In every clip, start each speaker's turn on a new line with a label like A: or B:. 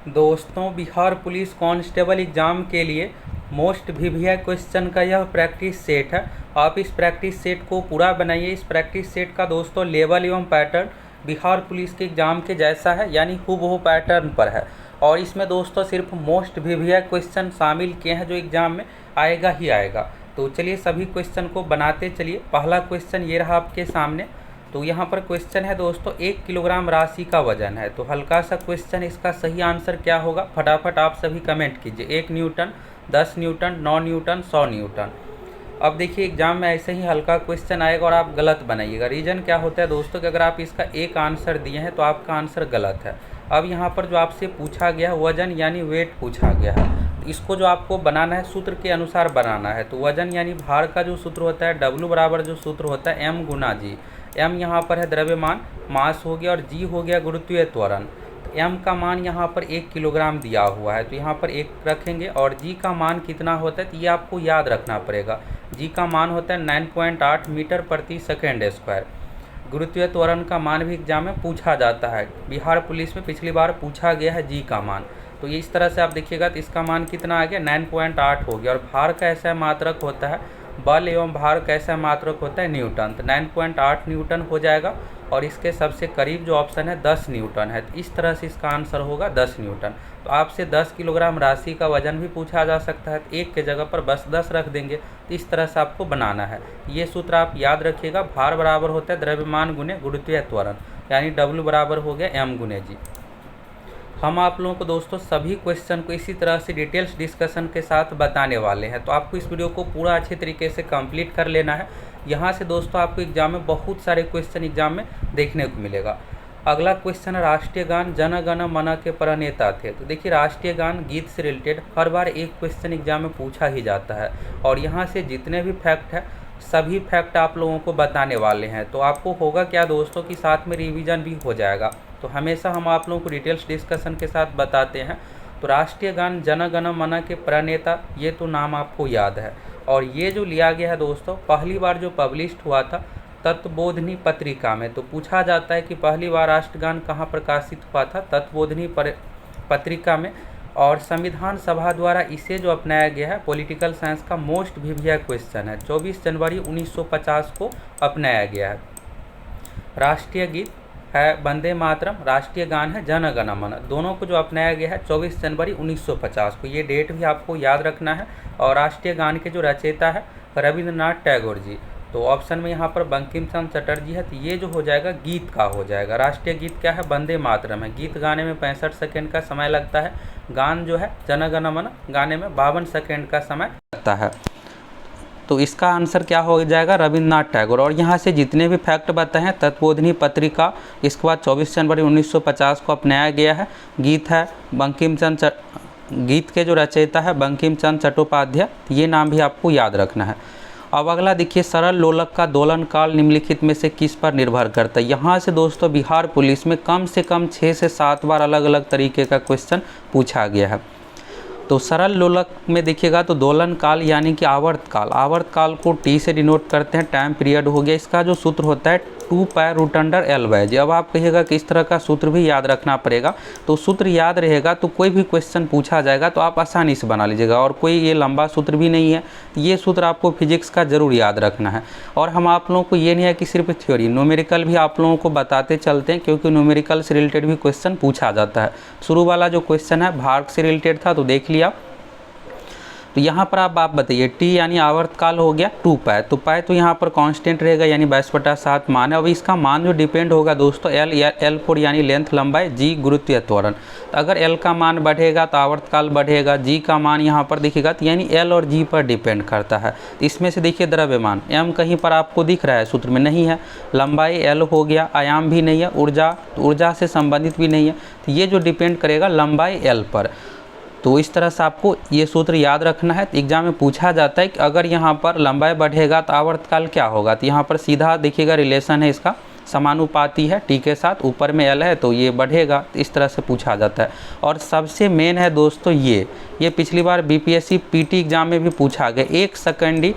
A: दोस्तों, Bihar police constable exam के लिए मोस्ट वीवीआई क्वेश्चन का यह प्रैक्टिस सेट है। आप इस प्रैक्टिस सेट को पूरा बनाइए। इस प्रैक्टिस सेट का दोस्तों लेवल एवं पैटर्न बिहार पुलिस के एग्ज़ाम के जैसा है, यानी हूबहू पैटर्न पर है। और इसमें दोस्तों सिर्फ मोस्ट वीवीआई क्वेश्चन शामिल किए हैं जो एग्ज़ाम में आएगा ही आएगा। तो चलिए सभी क्वेश्चन को बनाते चलिए। पहला क्वेश्चन ये रहा आपके सामने। तो यहाँ पर क्वेश्चन है दोस्तों, 1 किलोग्राम राशि का वजन है। तो हल्का सा क्वेश्चन, इसका सही आंसर क्या होगा फटाफट आप सभी कमेंट कीजिए। 1 न्यूटन, 10 न्यूटन, 9 न्यूटन, 100 न्यूटन। अब देखिए एग्जाम में ऐसे ही हल्का क्वेश्चन आएगा और आप गलत बनाइएगा। रीज़न क्या होता है दोस्तों कि अगर आप इसका एक आंसर दिए हैं तो आपका आंसर गलत है। अब यहाँ पर जो आपसे पूछा गया वजन यानी वेट पूछा गया है, इसको जो आपको बनाना है सूत्र के अनुसार बनाना है। तो वजन यानी भार का जो सूत्र होता है W बराबर जो सूत्र होता है M गुना G। M यहाँ पर है द्रव्यमान, मास हो गया, और G हो गया गुरुत्वीय त्वरण। तो M का मान यहाँ पर 1 किलोग्राम दिया हुआ है, तो यहाँ पर 1 रखेंगे। और G का मान कितना होता है तो ये आपको याद रखना पड़ेगा। G का मान होता है 9.8 मीटर प्रति सेकेंड स्क्वायर। गुरुत्वीय त्वरण का मान भी एग्जाम में पूछा जाता है। बिहार पुलिस में पिछली बार पूछा गया है G का मान। तो ये इस तरह से आप देखिएगा तो इसका मान कितना आ गया 9.8 हो गया। और भार का ऐसा मात्रक होता है, बल एवं भार कैसा मात्रक होता है न्यूटन। तो 9.8 न्यूटन हो जाएगा। और इसके सबसे करीब जो ऑप्शन है 10 न्यूटन है। तो इस तरह से इसका आंसर होगा 10 न्यूटन। तो आपसे 10 किलोग्राम राशि का वजन भी पूछा जा सकता है, तो 1 के जगह पर बस 10 रख देंगे। तो इस तरह से आपको बनाना है। ये सूत्र आप याद रखिएगा। भार बराबर होता है द्रव्यमान गुने गुरुत्वीय त्वरण, यानी W बराबर हो गया M गुने G। हम आप लोगों को दोस्तों सभी क्वेश्चन को इसी तरह से डिटेल्स डिस्कशन के साथ बताने वाले हैं। तो आपको इस वीडियो को पूरा अच्छे तरीके से कंप्लीट कर लेना है। यहाँ से दोस्तों आपको एग्जाम में बहुत सारे क्वेश्चन एग्जाम में देखने को मिलेगा। अगला क्वेश्चन है, राष्ट्रीय गान जन गण मन के प्रणेता थे। तो देखिए राष्ट्रीय गान गीत से रिलेटेड हर बार एक क्वेश्चन एग्जाम में पूछा ही जाता है। और यहाँ से जितने भी फैक्ट है सभी फैक्ट आप लोगों को बताने वाले हैं। तो आपको होगा क्या दोस्तों कि साथ में रिवीजन भी हो जाएगा। तो हमेशा हम आप लोगों को डिटेल्स डिस्कशन के साथ बताते हैं। तो राष्ट्रीय गान जन गण मन के प्रणेता, ये तो नाम आपको याद है। और ये जो लिया गया है दोस्तों पहली बार जो पब्लिश्ड हुआ था तत्वबोधिनी पत्रिका में। तो पूछा जाता है कि पहली बार राष्ट्रगान कहाँ प्रकाशित हुआ था, तत्वबोधिनी पत्रिका में। और संविधान सभा द्वारा इसे जो अपनाया गया है पॉलिटिकल साइंस का मोस्ट वीवीआई क्वेश्चन है। 24 जनवरी 1950 को अपनाया गया है। राष्ट्रीय गीत है वंदे मातरम, राष्ट्रीय गान है जन गण मन। दोनों को जो अपनाया गया है 24 जनवरी 1950 को। ये डेट भी आपको याद रखना है। और राष्ट्रीय गान के जो रचयिता है रविंद्रनाथ टैगोर जी। तो ऑप्शन में यहाँ पर बंकिम चंद्र चटर्जी है। तो ये जो हो जाएगा गीत का हो जाएगा। राष्ट्रीय गीत क्या है, वंदे मातरम है। गीत गाने में 65 सेकेंड का समय लगता है। गान जो है जन गण मन गाने में 52 सेकेंड का समय लगता है। तो इसका आंसर क्या हो जाएगा, रविंद्रनाथ टैगोर। और यहाँ से जितने भी फैक्ट बताए हैं तत्वबोधिनी पत्रिका, इसके बाद 24 जनवरी 1950 को अपनाया गया है। गीत है बंकिम चंद्र, गीत के जो रचयिता है बंकिम चंद्र चट्टोपाध्याय। ये नाम भी आपको याद रखना है। अब अगला देखिए, सरल लोलक का दोलन काल निम्नलिखित में से किस पर निर्भर करता है। यहाँ से दोस्तों बिहार पुलिस में कम से कम 6 से 7 बार अलग अलग तरीके का क्वेश्चन पूछा गया है। तो सरल लोलक में देखिएगा तो दोलन काल यानी कि आवर्त काल, आवर्त काल को T से डिनोट करते हैं, टाइम पीरियड हो गया। इसका जो सूत्र होता है 2π√L/g। अब आप कहिएगा कि इस तरह का सूत्र भी याद रखना पड़ेगा। तो सूत्र याद रहेगा तो कोई भी क्वेश्चन पूछा जाएगा तो आप आसानी से बना लीजिएगा। और कोई ये लंबा सूत्र भी नहीं है, ये सूत्र आपको फिजिक्स का जरूर याद रखना है। और हम आप लोगों को ये नहीं है कि सिर्फ थ्योरी, न्यूमेरिकल भी आप लोगों को बताते चलते हैं, क्योंकि न्यूमेरिकल से रिलेटेड भी क्वेश्चन पूछा जाता है। शुरू वाला जो क्वेश्चन है भार से रिलेटेड था, तो देख लिया। तो यहाँ पर आप बताइए T यानी आवर्तकाल हो गया 2π। तो पाई तो यहाँ पर कांस्टेंट रहेगा यानी 22/7 मान है। अब इसका मान जो डिपेंड होगा दोस्तों L या L4 यानी लेंथ लंबाई, G गुरुत्वीय त्वरण। तो अगर L का मान बढ़ेगा तो आवर्तकाल बढ़ेगा। G का मान यहाँ पर दिखेगा तो यानी L और G पर डिपेंड करता है। तो इसमें से देखिए द्रव्यमान M कहीं पर आपको दिख रहा है, सूत्र में नहीं है। लंबाई L हो गया, आयाम भी नहीं है, ऊर्जा से संबंधित भी नहीं है। तो ये जो डिपेंड करेगा लंबाई L पर। तो इस तरह से आपको ये सूत्र याद रखना है। तो एग्जाम में पूछा जाता है कि अगर यहाँ पर लंबाई बढ़ेगा तो आवर्तकाल क्या होगा। तो यहाँ पर सीधा देखिएगा रिलेशन है इसका, समानुपाती है T के साथ, ऊपर में L है तो ये बढ़ेगा। तो इस तरह से पूछा जाता है। और सबसे मेन है दोस्तों ये पिछली बार BPSC PT एग्जाम में भी पूछा गया। 1 सेकेंडी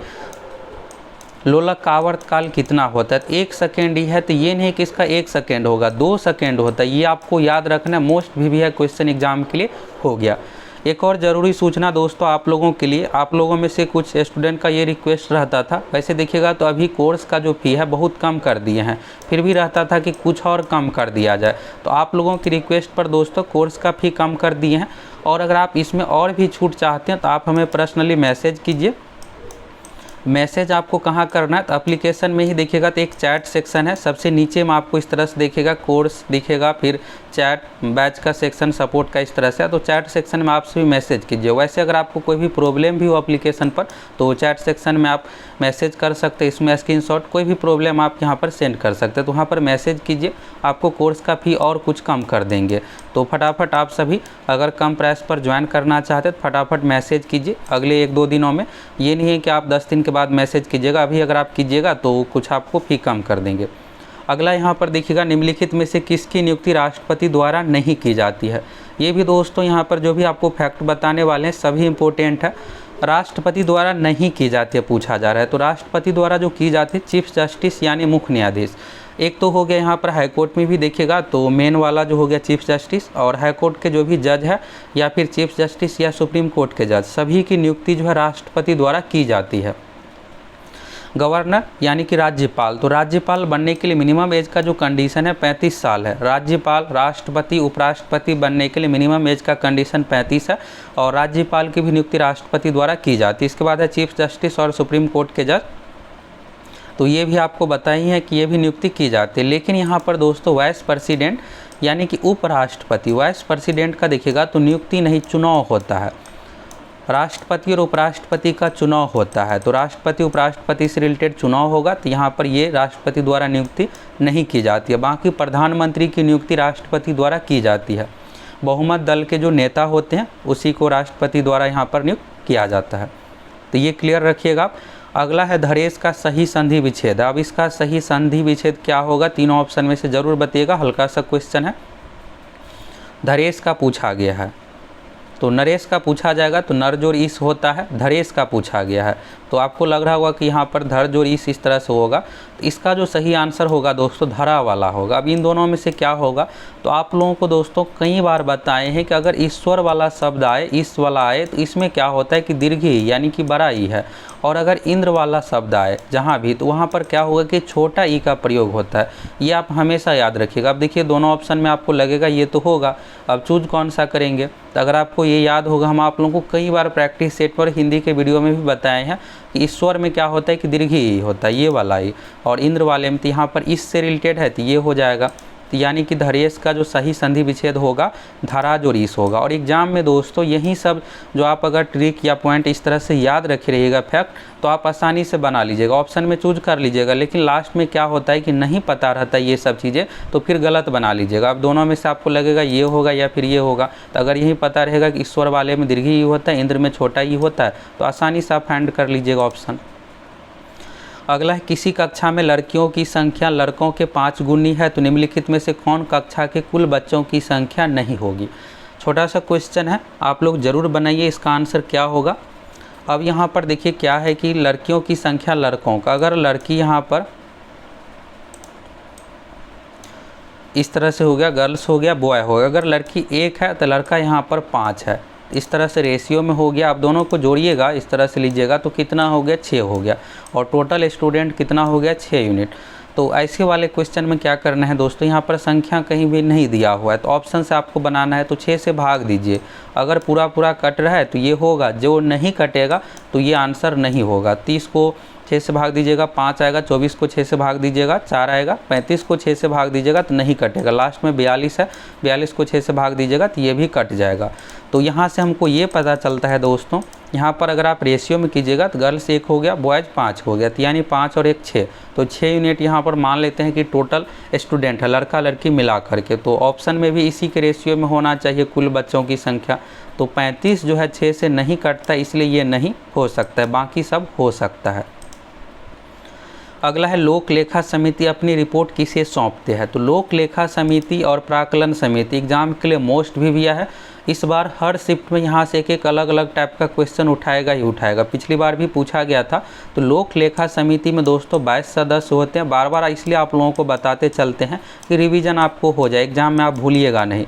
A: लोलक का आवर्तकाल कितना होता है, तो 1 सेकेंड ही है, तो ये नहीं कि इसका 1 सेकेंड होगा, 2 सेकेंड होता है। ये आपको याद रखना, मोस्ट वीवीआई क्वेश्चन एग्जाम के लिए हो गया। एक और ज़रूरी सूचना दोस्तों आप लोगों के लिए, आप लोगों में से कुछ स्टूडेंट का ये रिक्वेस्ट रहता था, वैसे देखिएगा तो अभी कोर्स का जो फ़ी है बहुत कम कर दिए हैं, फिर भी रहता था कि कुछ और कम कर दिया जाए। तो आप लोगों की रिक्वेस्ट पर दोस्तों कोर्स का फ़ी कम कर दिए हैं, और अगर आप इसमें और भी छूट चाहते हैं तो आप हमें पर्सनली मैसेज कीजिए। मैसेज आपको कहाँ करना है, तो एप्लीकेशन में ही देखिएगा तो एक चैट सेक्शन है, सबसे नीचे में आपको इस तरह से देखिएगा कोर्स दिखेगा, फिर चैट बैच का सेक्शन सपोर्ट का इस तरह से, तो चैट सेक्शन में आप सभी मैसेज कीजिए। वैसे अगर आपको कोई भी प्रॉब्लम भी हो एप्लीकेशन पर तो चैट सेक्शन में आप मैसेज कर सकते हैं, इसमें स्क्रीनशॉट कोई भी प्रॉब्लम आप यहाँ पर सेंड कर सकते हैं, तो वहाँ पर मैसेज कीजिए, आपको कोर्स का फ़ी और कुछ कम कर देंगे। तो फटाफट आप सभी अगर कम प्राइस पर ज्वाइन करना चाहते हैं तो फटाफट मैसेज कीजिए अगले 1-2 दिनों में। ये नहीं है कि आप 10 दिन के बाद मैसेज कीजिएगा, अभी अगर आप कीजिएगा तो कुछ आपको फ़ी कम कर देंगे। अगला यहाँ पर देखिएगा, निम्नलिखित में से किसकी नियुक्ति राष्ट्रपति द्वारा नहीं की जाती है। ये भी दोस्तों यहाँ पर जो भी आपको फैक्ट बताने वाले हैं सभी इंपॉर्टेंट है। राष्ट्रपति द्वारा नहीं की जाती है पूछा जा रहा है, तो राष्ट्रपति द्वारा जो की जाती है चीफ जस्टिस यानी मुख्य न्यायाधीश। एक तो हो गया यहाँ पर हाईकोर्ट में भी देखिएगा तो मेन वाला जो हो गया चीफ जस्टिस, और हाईकोर्ट के जो भी जज है या फिर चीफ जस्टिस या सुप्रीम कोर्ट के जज, सभी की नियुक्ति जो है राष्ट्रपति द्वारा की जाती है। गवर्नर यानी कि राज्यपाल, तो राज्यपाल बनने के लिए मिनिमम एज का जो कंडीशन है 35 साल है। राज्यपाल, राष्ट्रपति, उपराष्ट्रपति बनने के लिए मिनिमम एज का कंडीशन 35 है, और राज्यपाल की भी नियुक्ति राष्ट्रपति द्वारा की जाती है। इसके बाद है चीफ जस्टिस और सुप्रीम कोर्ट के जज, तो ये भी आपको बताई है कि ये भी नियुक्ति की जाती है। लेकिन यहाँ पर दोस्तों वाइस प्रेसिडेंट यानी कि उपराष्ट्रपति, वाइस प्रेसिडेंट का देखिएगा तो नियुक्ति नहीं, चुनाव होता है। राष्ट्रपति और उपराष्ट्रपति का चुनाव होता है, तो राष्ट्रपति उपराष्ट्रपति से रिलेटेड चुनाव होगा, तो यहाँ पर ये राष्ट्रपति द्वारा नियुक्ति नहीं की जाती है। बाकी प्रधानमंत्री की नियुक्ति राष्ट्रपति द्वारा की जाती है। बहुमत दल के जो नेता होते हैं उसी को राष्ट्रपति द्वारा यहाँ पर नियुक्त किया जाता है, तो ये क्लियर रखिएगा। अगला है धरेश का सही संधि विच्छेद। अब इसका सही संधि विच्छेद क्या होगा, तीनों ऑप्शन में से ज़रूर बताइएगा, हल्का सा क्वेश्चन है। धरेश का पूछा गया है, तो नरेश का पूछा जाएगा तो नर जोड़ ईस होता है, धरेश का पूछा गया है, तो आपको लग रहा होगा कि यहाँ पर धर जोड़ ईस इस तरह से होगा, तो इसका जो सही आंसर होगा दोस्तों धरा वाला होगा। अब इन दोनों में से क्या होगा, तो आप लोगों को दोस्तों कई बार बताए हैं कि अगर ईश्वर वाला शब्द आए, ईस वाला आए, तो इसमें क्या होता है कि दीर्घी यानी कि बड़ा ई है, और अगर इंद्र वाला शब्द आए जहाँ भी, तो वहाँ पर क्या होगा कि छोटा ई का प्रयोग होता है। ये आप हमेशा याद रखिएगा। अब देखिए दोनों ऑप्शन में आपको लगेगा ये तो होगा, अब चूज कौन सा करेंगे, तो अगर आपको ये याद होगा, हम आप लोगों को कई बार प्रैक्टिस सेट पर हिंदी के वीडियो में भी बताए हैं कि ईश्वर में क्या होता है कि दीर्घी ई होता है, ये वाला ई, और इंद्र वाले में तो यहाँ पर इससे रिलेटेड है तो ये हो जाएगा। तो यानी कि धरेश का जो सही संधि विच्छेद होगा धरा जोड़ ईस होगा। और एग्जाम में दोस्तों यही सब जो आप अगर ट्रिक या पॉइंट इस तरह से याद रखे रहिएगा फैक्ट, तो आप आसानी से बना लीजिएगा, ऑप्शन में चूज कर लीजिएगा। लेकिन लास्ट में क्या होता है कि नहीं पता रहता ये सब चीज़ें, तो फिर गलत बना लीजिएगा। अब दोनों में से आपको लगेगा ये होगा या फिर ये होगा, तो अगर यही पता रहेगा कि ईश्वर वाले में दीर्घी ई होता है, इंद्र में छोटा ई होता है, तो आसानी से आप फाइंड कर लीजिएगा ऑप्शन। अगला है किसी कक्षा में लड़कियों की संख्या लड़कों के 5 गुनी है, तो निम्नलिखित में से कौन कक्षा के कुल बच्चों की संख्या नहीं होगी। छोटा सा क्वेश्चन है, आप लोग ज़रूर बनाइए इसका आंसर क्या होगा। अब यहाँ पर देखिए क्या है कि लड़कियों की संख्या लड़कों का, अगर लड़की यहाँ पर इस तरह से हो गया, गर्ल्स हो गया, बॉय हो गया, अगर लड़की 1 है तो लड़का यहाँ पर 5 है, इस तरह से रेशियो में हो गया। आप दोनों को जोड़िएगा, इस तरह से लीजिएगा तो कितना हो गया 6 हो गया, और टोटल स्टूडेंट कितना हो गया 6 यूनिट। तो ऐसे वाले क्वेश्चन में क्या करना है दोस्तों, यहाँ पर संख्या कहीं भी नहीं दिया हुआ है, तो ऑप्शन से आपको बनाना है, तो 6 से भाग दीजिए। अगर पूरा पूरा कट रहा है तो ये होगा, जो नहीं कटेगा तो ये आंसर नहीं होगा। 30 को 6 से भाग दीजिएगा 5 आएगा, 24 को 6 से भाग दीजिएगा 4 आएगा, 35 को 6 से भाग दीजिएगा तो नहीं कटेगा। लास्ट में 42 है, 42 को 6 से भाग दीजिएगा तो ये भी कट जाएगा। तो यहाँ से हमको ये पता चलता है दोस्तों, यहाँ पर अगर आप रेशियो में कीजिएगा तो गर्ल्स 1 हो गया, बॉयज़ 5 हो गया, तो यानी 5 और 1 6, तो 6 यूनिट यहाँ पर मान लेते हैं कि टोटल स्टूडेंट है लड़का लड़की मिला करके। तो ऑप्शन में भी इसी के रेशियो में होना चाहिए कुल बच्चों की संख्या। तो 35 जो है 6 से नहीं कटता, इसलिए ये नहीं हो सकता है, बाकी सब हो सकता है। अगला है लोक लेखा समिति अपनी रिपोर्ट किसे सौंपते हैं। तो लोक लेखा समिति और प्राक्कलन समिति एग्जाम के लिए मोस्ट भी है। इस बार हर शिफ्ट में यहाँ से एक अलग अलग टाइप का क्वेश्चन उठाएगा ही उठाएगा। पिछली बार भी पूछा गया था। तो लोक लेखा समिति में दोस्तों 22 सदस्य होते हैं। बार बार इसलिए आप लोगों को बताते चलते हैं कि रिवीजन आपको हो जाए, एग्जाम में आप भूलिएगा नहीं।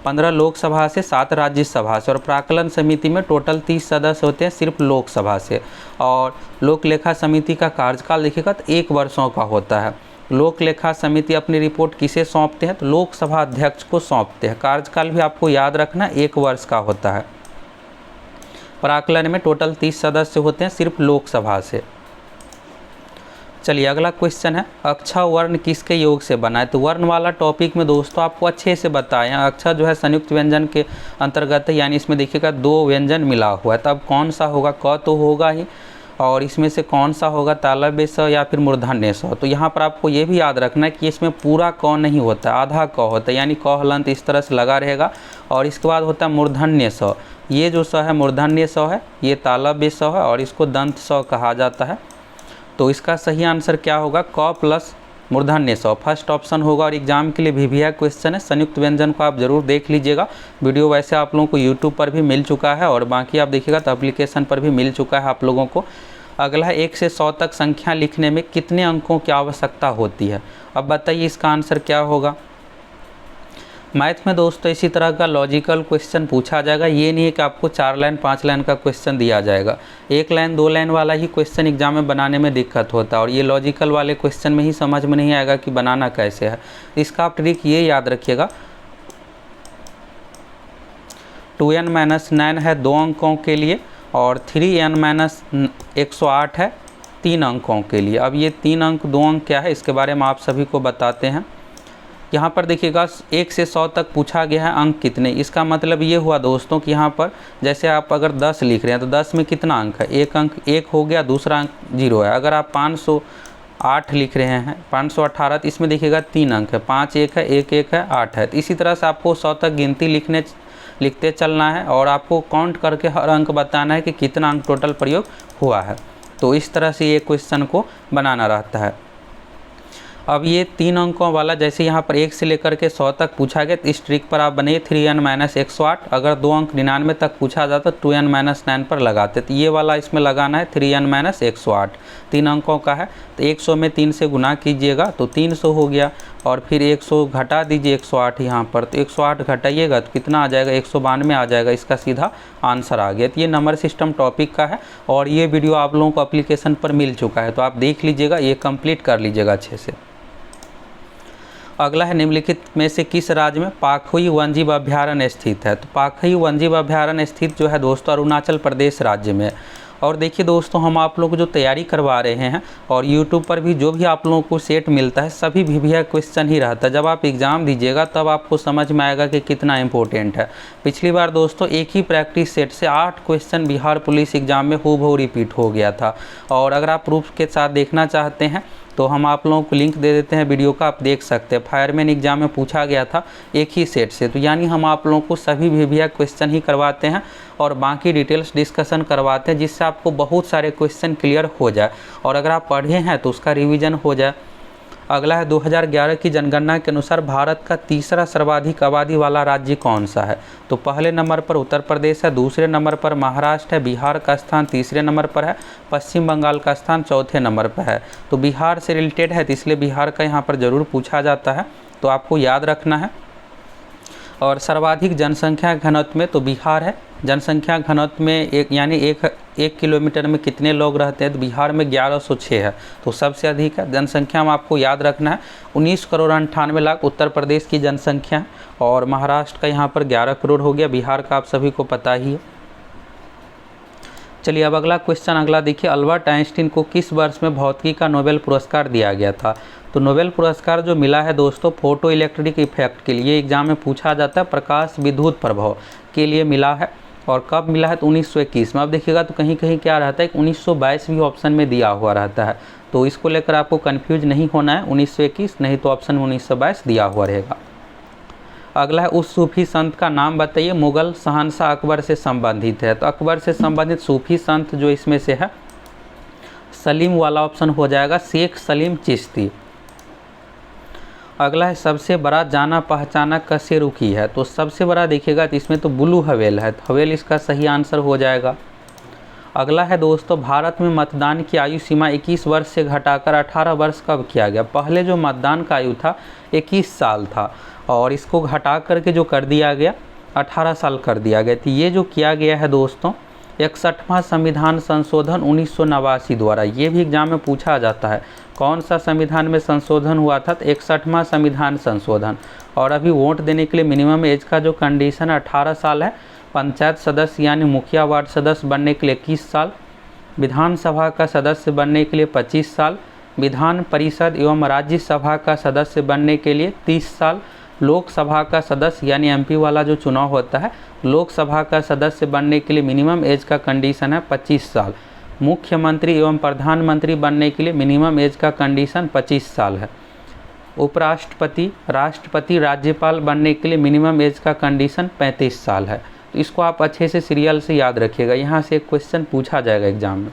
A: 15 लोकसभा से 7 राज्यसभा से। और प्राक्कलन समिति में टोटल 30 सदस्य होते हैं सिर्फ लोकसभा से। और लोक लेखा समिति का कार्यकाल देखिएगा तो 1 वर्षों का होता है। लोक लेखा समिति अपनी रिपोर्ट किसे सौंपते हैं। तो लोकसभा अध्यक्ष को सौंपते हैं। कार्यकाल भी आपको याद रखना 1 वर्ष का होता है। प्राक्कलन में टोटल 30 सदस्य होते हैं सिर्फ लोकसभा से। चलिए अगला क्वेश्चन है अक्षर वर्ण किसके योग से बना है। तो वर्ण वाला टॉपिक में दोस्तों आपको अच्छे से बताएं। अक्षर जो है संयुक्त व्यंजन के अंतर्गत है, यानी इसमें देखिएगा 2 व्यंजन मिला हुआ है। तब कौन सा होगा, क तो होगा ही, और इसमें से कौन सा होगा, तालव्य स या फिर मूर्धन्य स। तो यहाँ पर आपको ये भी याद रखना है कि इसमें पूरा क नहीं होता, आधा क होता है, यानी क हलंत इस तरह से लगा रहेगा। और इसके बाद होता है मूर्धन्य स। ये जो स है मूर्धन्य स है, ये तालव्य स है और इसको दंत स कहा जाता है। तो इसका सही आंसर क्या होगा, क प्लस मूर्धन्य स, फर्स्ट ऑप्शन होगा। और एग्जाम के लिए भी क्वेश्चन है। संयुक्त व्यंजन को आप जरूर देख लीजिएगा। वीडियो वैसे आप लोगों को यूट्यूब पर भी मिल चुका है और बाकी आप देखिएगा तो एप्लीकेशन पर भी मिल चुका है आप लोगों को। अगला है 1 से 100 तक संख्या लिखने में कितने अंकों की आवश्यकता होती है। अब बताइए इसका आंसर क्या होगा। मैथ में दोस्तों इसी तरह का लॉजिकल क्वेश्चन पूछा जाएगा। ये नहीं है कि आपको 4 लाइन 5 लाइन का क्वेश्चन दिया जाएगा। 1 लाइन 2 लाइन वाला ही क्वेश्चन एग्जाम में बनाने में दिक्कत होता है। और ये लॉजिकल वाले क्वेश्चन में ही समझ में नहीं आएगा कि बनाना कैसे है। इसका आप ट्रिक ये याद रखिएगा, 2n-9 है 2 अंकों के लिए और 3n-108 है 3 अंकों के लिए। अब ये 3 अंक 2 अंक क्या है इसके बारे में आप सभी को बताते हैं। यहाँ पर देखिएगा 1 से 100 तक पूछा गया है अंक कितने। इसका मतलब ये हुआ दोस्तों कि यहाँ पर जैसे आप अगर 10 लिख रहे हैं तो 10 में कितना अंक है, 1 अंक 1 हो गया, दूसरा अंक 0 है। अगर आप 508 लिख रहे हैं 518, तो इसमें देखिएगा 3 अंक है, 5 1 है, 1 1 है, 8 है। तो इसी तरह से आपको 100 तक गिनती लिखते चलना है और आपको काउंट करके हर अंक बताना है कि कितना अंक टोटल प्रयोग हुआ है। तो इस तरह से ये क्वेश्चन को बनाना रहता है। अब ये 3 अंकों वाला जैसे यहाँ पर 1 से लेकर के 100 तक पूछा गया, तो इस ट्रिक पर आप बने 3n-108। अगर 2 अंक 99 तक पूछा जाता तो 2n-9 पर लगाते। तो ये वाला इसमें लगाना है 3n-108, 3 अंकों का है। तो 100 में 3 से गुना कीजिएगा तो 300 हो गया और फिर 100 घटा दीजिए 108 यहाँ पर। तो 108 घटाइएगा तो कितना आ जाएगा, 192 आ जाएगा। इसका सीधा आंसर आ गया। तो ये नंबर सिस्टम टॉपिक का है और ये वीडियो आप लोगों को एप्लीकेशन पर मिल चुका है। तो आप देख लीजिएगा, ये कंप्लीट कर लीजिएगा अच्छे से। अगला है निम्नलिखित में से किस राज्य में पाखुई वन्यजीव अभ्यारण्य स्थित है। तो पाखुई वन्यजीव अभ्यारण्य स्थित जो है दोस्तों अरुणाचल प्रदेश राज्य में। और देखिए दोस्तों हम आप लोगों को जो तैयारी करवा रहे हैं और यूट्यूब पर भी जो भी आप लोगों को सेट मिलता है सभी भी क्वेश्चन ही रहता है। जब आप एग्ज़ाम दीजिएगा तब आपको समझ में आएगा कि कितना इंपॉर्टेंट है। पिछली बार दोस्तों एक ही प्रैक्टिस सेट से 8 क्वेश्चन बिहार पुलिस एग्ज़ाम में हूबहू रिपीट हो गया था। और अगर आप प्रूफ के साथ देखना चाहते हैं तो हम आप लोगों को लिंक दे देते हैं वीडियो का, आप देख सकते हैं। फायरमैन एग्जाम में पूछा गया था एक ही सेट से। तो यानी हम आप लोगों को सभी भी क्वेश्चन ही करवाते हैं और बाकी डिटेल्स डिस्कशन करवाते हैं, जिससे आपको बहुत सारे क्वेश्चन क्लियर हो जाए और अगर आप पढ़े हैं तो उसका रिवीजन हो जाए। अगला है 2011 की जनगणना के अनुसार भारत का तीसरा सर्वाधिक आबादी वाला राज्य कौन सा है। तो पहले नंबर पर उत्तर प्रदेश है, दूसरे नंबर पर महाराष्ट्र है, बिहार का स्थान तीसरे नंबर पर है, पश्चिम बंगाल का स्थान चौथे नंबर पर है। तो बिहार से रिलेटेड है तो इसलिए बिहार का यहाँ पर ज़रूर पूछा जाता है, तो आपको याद रखना है। और सर्वाधिक जनसंख्या घनत्व में तो बिहार है। जनसंख्या घनत्व में एक किलोमीटर में कितने लोग रहते हैं, तो बिहार में 1106 है, तो सबसे अधिक है। जनसंख्या में आपको याद रखना है 19,98,00,000 उत्तर प्रदेश की जनसंख्या है और महाराष्ट्र का यहाँ पर 11 करोड़ हो गया। बिहार का आप सभी को पता ही है। चलिए अब अगला क्वेश्चन अगला देखिए, अल्बर्ट आइंस्टीन को किस वर्ष में भौतिकी का नोबेल पुरस्कार दिया गया था। तो नोबेल पुरस्कार जो मिला है दोस्तों फोटो इलेक्ट्रिक इफेक्ट के लिए, एग्जाम में पूछा जाता है, प्रकाश विद्युत प्रभाव के लिए मिला है। और कब मिला है तो 1921 में। अब देखिएगा तो कहीं कहीं क्या रहता है 1922 भी ऑप्शन में दिया हुआ रहता है, तो इसको लेकर आपको कन्फ्यूज नहीं होना है। 1921 नहीं तो ऑप्शन में 1922 दिया हुआ रहेगा। अगला है उस सूफी संत का नाम बताइए, मुगल शहंशाह अकबर से संबंधित है। तो अकबर से संबंधित सूफी संत जो इसमें से है सलीम वाला ऑप्शन हो जाएगा, शेख सलीम चिश्ती। अगला है सबसे बड़ा जाना पहचाना कशेरुकी है, तो सबसे बड़ा देखिएगा तो इसमें तो ब्लू व्हेल है, तो व्हेल इसका सही आंसर हो जाएगा। अगला है दोस्तों भारत में मतदान की आयु सीमा 21 वर्ष से घटाकर 18 वर्ष कब किया गया? पहले जो मतदान का आयु था 21 साल था और इसको घटा करके जो कर दिया गया 18 साल कर दिया गया। तो ये जो किया गया है दोस्तों 61वां संविधान संशोधन 1989 द्वारा, ये भी एग्जाम में पूछा जाता है कौन सा संविधान में संशोधन हुआ था, तो 61वां संविधान संशोधन। और अभी वोट देने के लिए मिनिमम एज का जो कंडीशन है 18 साल है। पंचायत सदस्य यानी मुखिया वार्ड सदस्य बनने के लिए 21 साल, विधानसभा का सदस्य बनने के लिए 25 साल, विधान परिषद एवं राज्यसभा का सदस्य बनने के लिए 30 साल, लोकसभा का सदस्य यानी एमपी वाला जो चुनाव होता है लोकसभा का सदस्य बनने के लिए मिनिमम एज का कंडीशन है 25 साल, मुख्यमंत्री एवं प्रधानमंत्री बनने के लिए मिनिमम एज का कंडीशन 25 साल है, उपराष्ट्रपति राष्ट्रपति राज्यपाल बनने के लिए मिनिमम एज का कंडीशन 35 साल है। तो इसको आप अच्छे से सीरियल से याद रखिएगा, यहाँ से एक क्वेश्चन पूछा जाएगा एग्जाम में।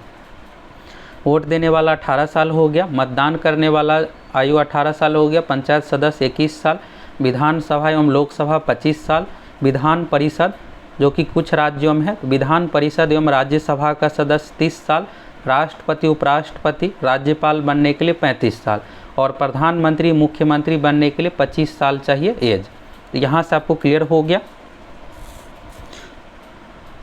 A: वोट देने वाला 18 साल हो गया, मतदान करने वाला आयु 18 साल हो गया, पंचायत सदस्य 21 साल, विधानसभा एवं लोकसभा 25 साल, विधान परिषद जो कि कुछ राज्यों में है विधान परिषद एवं राज्यसभा का सदस्य 30 साल, राष्ट्रपति उपराष्ट्रपति राज्यपाल बनने के लिए 35 साल और प्रधानमंत्री मुख्यमंत्री बनने के लिए 25 साल चाहिए एज। तो यहाँ से आपको क्लियर हो गया।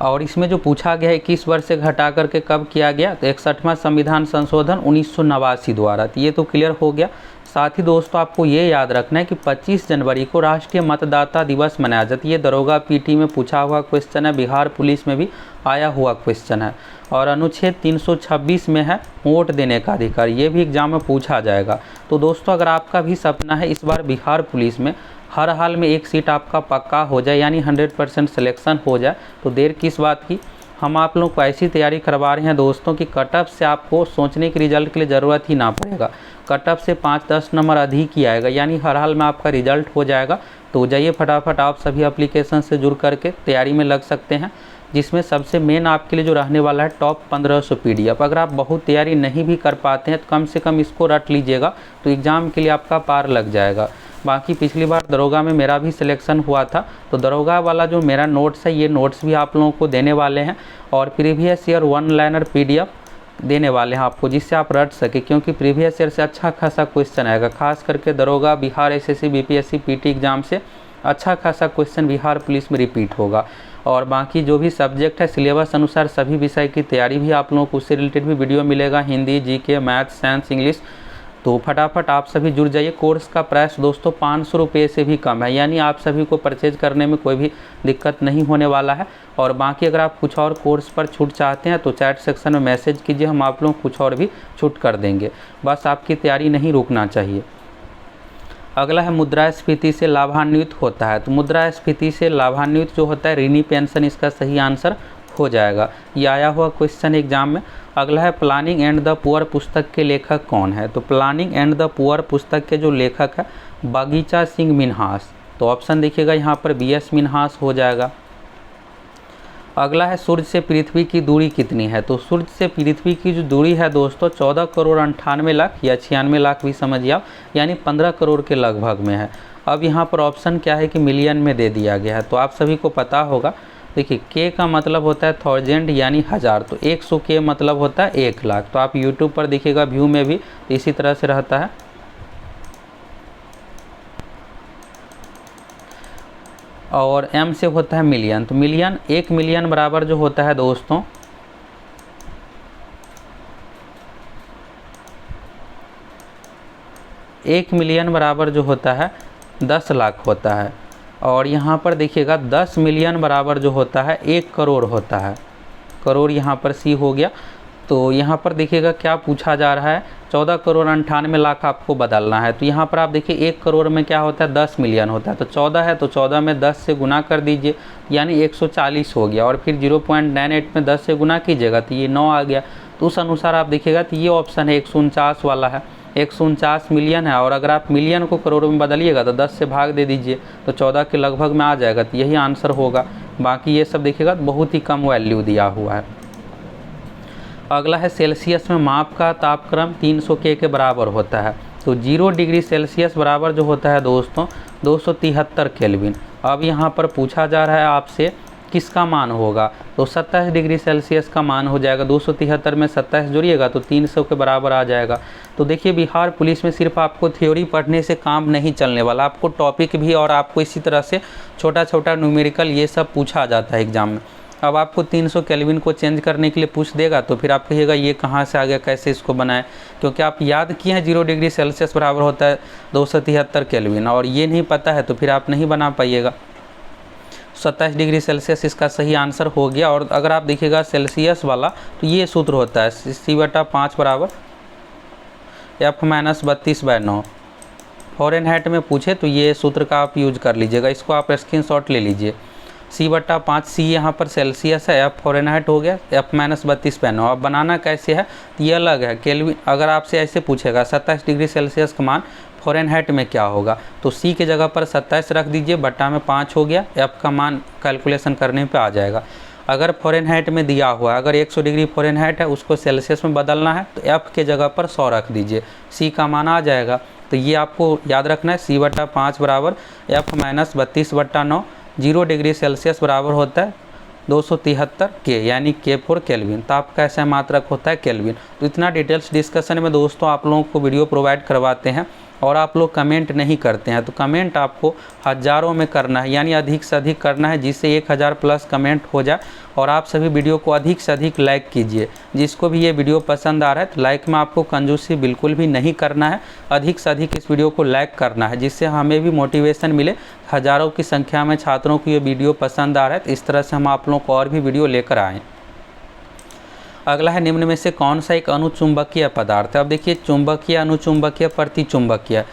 A: और इसमें जो पूछा गया है 21 वर्ष से घटा करके कब किया गया, तो 61वां संविधान संशोधन 1989 द्वारा, तो ये तो क्लियर हो गया। साथ ही दोस्तों आपको ये याद रखना है कि 25 जनवरी को राष्ट्रीय मतदाता दिवस मनाया जाता है। ये दरोगा पीटी में पूछा हुआ क्वेश्चन है, बिहार पुलिस में भी आया हुआ क्वेश्चन है और अनुच्छेद 326 में है वोट देने का अधिकार, ये भी एग्जाम में पूछा जाएगा। तो दोस्तों अगर आपका भी सपना है इस बार बिहार पुलिस में हर हाल में एक सीट आपका पक्का हो जाए यानी 100% सिलेक्शन हो जाए, तो देर किस बात की, हम आप लोगों को ऐसी तैयारी करवा रहे हैं दोस्तों कि कट ऑफ से आपको सोचने की रिजल्ट के लिए ज़रूरत ही ना पड़ेगा। कट ऑफ से 5-10 नंबर अधिक ही आएगा यानी हर हाल में आपका रिजल्ट हो जाएगा। तो जाइए फटाफट आप सभी एप्लीकेशन से जुड़ करके तैयारी में लग सकते हैं, जिसमें सबसे मेन आपके लिए जो रहने वाला है टॉप 1500 PDF। अगर आप बहुत तैयारी नहीं भी कर पाते हैं तो कम से कम इसको रट लीजिएगा, तो एग्ज़ाम के लिए आपका पार लग जाएगा। बाकी पिछली बार दरोगा में मेरा भी सिलेक्शन हुआ था, तो दरोगा वाला जो मेरा नोट्स है ये नोट्स भी आप लोगों को देने वाले हैं और प्रीवियस ईयर 1 लाइनर PDF देने वाले हैं आपको, जिससे आप रट सके, क्योंकि प्रीवियस ईयर से अच्छा खासा क्वेश्चन आएगा। खास करके दरोगा, Bihar SSC BPSC PT exam से अच्छा खासा क्वेश्चन बिहार पुलिस में रिपीट होगा। और बाकी जो भी सब्जेक्ट है सिलेबस अनुसार सभी विषय की तैयारी भी आप लोगों को उससे रिलेटेड भी वीडियो मिलेगा, Hindi, GK, math, science, English. तो फटाफट आप सभी जुड़ जाइए। कोर्स का प्राइस दोस्तों 500 रुपये से भी कम है, यानी आप सभी को परचेज करने में कोई भी दिक्कत नहीं होने वाला है। और बाकी अगर आप कुछ और कोर्स पर छूट चाहते हैं तो चैट सेक्शन में मैसेज कीजिए, हम आप लोगों को कुछ और भी छूट कर देंगे। बस आपकी तैयारी नहीं रुकना चाहिए। अगला है मुद्रास्फीति से लाभान्वित होता है, तो मुद्रास्फीति से लाभान्वित जो होता है ऋणी पेंशन इसका सही आंसर हो जाएगा। ये आया हुआ क्वेश्चन एग्जाम में। अगला है प्लानिंग एंड द पुअर पुस्तक के लेखक कौन है, तो प्लानिंग एंड द पुअर पुस्तक के जो लेखक है बगीचा सिंह मिन्हास, तो ऑप्शन देखिएगा यहाँ पर BS मिन्हास हो जाएगा। अगला है सूर्य से पृथ्वी की दूरी कितनी है, तो सूर्य से पृथ्वी की जो दूरी है दोस्तों 14 करोड़ 98 लाख या 96 लाख भी समझिए आप, यानी 15 करोड़ के लगभग में है। अब यहाँ पर ऑप्शन क्या है कि मिलियन में दे दिया गया है, तो आप सभी को पता होगा। देखिए के का मतलब होता है 1000 यानी 1000, तो 100 के मतलब होता है 1 लाख। तो आप यूट्यूब पर देखिएगा व्यू में भी इसी तरह से रहता है। और M से होता है मिलियन, तो मिलियन 1 मिलियन बराबर जो होता है दोस्तों 1 मिलियन बराबर जो होता है 10 लाख होता है। और यहाँ पर देखिएगा 10 मिलियन बराबर जो होता है 1 करोड़ होता है, करोड़ यहाँ पर C हो गया। तो यहाँ पर देखिएगा क्या पूछा जा रहा है, 14 करोड़ 98 लाख आपको बदलना है। तो यहाँ पर आप देखिए 1 करोड़ में क्या होता है 10 मिलियन होता है, तो 14 है तो 14 में 10 से गुना कर दीजिए यानी 140 हो गया, और फिर 0.98 में 10 से गुना कीजिएगा तो ये 9 आ गया। तो उस अनुसार आप देखिएगा तो ये ऑप्शन है 149 वाला है, 149 मिलियन है। और अगर आप मिलियन को करोड़ में बदलिएगा तो 10 से भाग दे दीजिए तो 14 के लगभग में आ जाएगा, तो यही आंसर होगा। बाकी ये सब देखिएगा बहुत ही कम वैल्यू दिया हुआ है। अगला है सेल्सियस में माप का तापक्रम 300 के बराबर होता है। तो 0 डिग्री सेल्सियस बराबर जो होता है दोस्तों 273 केल्विन। अब यहाँ पर पूछा जा रहा है आपसे किसका मान होगा, तो 27 डिग्री सेल्सियस का मान हो जाएगा। 273 में 27 जोड़िएगा तो 300 के बराबर आ जाएगा। तो देखिए बिहार पुलिस में सिर्फ आपको थ्योरी पढ़ने से काम नहीं चलने वाला, आपको टॉपिक भी और आपको इसी तरह से छोटा छोटा न्यूमेरिकल ये सब पूछा जाता है एग्जाम में। अब आपको 300 केल्विन को चेंज करने के लिए पूछ देगा तो फिर आप कहिएगा ये कहाँ से आ गया, कैसे इसको बनाएं, क्योंकि आप याद किए हैं 0 डिग्री सेल्सियस बराबर होता है 273 केल्विन और ये नहीं पता है तो फिर आप नहीं बना पाइएगा। 27 डिग्री सेल्सियस इसका सही आंसर हो गया। और अगर आप देखिएगा सेल्सियस वाला तो ये सूत्र होता है C/5 बराबर F-32/9। फ़ॉरेनहाइट में पूछे तो ये सूत्र का आप यूज कर लीजिएगा, इसको आप स्क्रीनशॉट ले लीजिए। C/5 C यहाँ पर सेल्सियस है, F फ़ॉरेनहाइट हो गया, F-32/9। अब बनाना कैसे है तो ये अलग है। केल्विन अगर आपसे ऐसे पूछेगा 27 डिग्री सेल्सियस का मान फ़ॉरेनहाइट में क्या होगा, तो C के जगह पर 27 रख दीजिए, बटा में 5 हो गया, F का मान कैलकुलेशन करने पे आ जाएगा। अगर फ़ॉरेनहाइट में दिया हुआ है, अगर 100 डिग्री फ़ॉरेनहाइट है उसको सेल्सियस में बदलना है तो F के जगह पर 100 रख दीजिए, C का मान आ जाएगा। तो ये आपको याद रखना है C/5 बराबर F-32/9। 0 डिग्री सेल्सियस बराबर होता है 273 के यानी K फॉर केल्विन। तो आपका ऐसा मात्रक होता है केल्विन। तो इतना डिटेल्स डिस्कशन में दोस्तों आप लोगों को वीडियो प्रोवाइड करवाते हैं और आप लोग कमेंट नहीं करते हैं, तो कमेंट आपको हज़ारों में करना है, यानी अधिक से अधिक करना है, जिससे 1000 प्लस कमेंट हो जाए। और आप सभी वीडियो को अधिक से अधिक लाइक कीजिए। जिसको भी ये वीडियो पसंद आ रहा है तो लाइक में आपको कंजूसी बिल्कुल भी नहीं करना है, अधिक से अधिक इस वीडियो को लाइक करना है, जिससे हमें भी मोटिवेशन मिले। हज़ारों की संख्या में छात्रों को ये वीडियो पसंद आ रहा है, तो इस तरह से हम आप लोगों को और भी वीडियो लेकर आएँ। अगला है निम्न में से कौन सा एक अनुचुंबकीय पदार्थ है। अब देखिए चुंबकीय, अनुचुंबकीय, प्रतिचुंबकीय,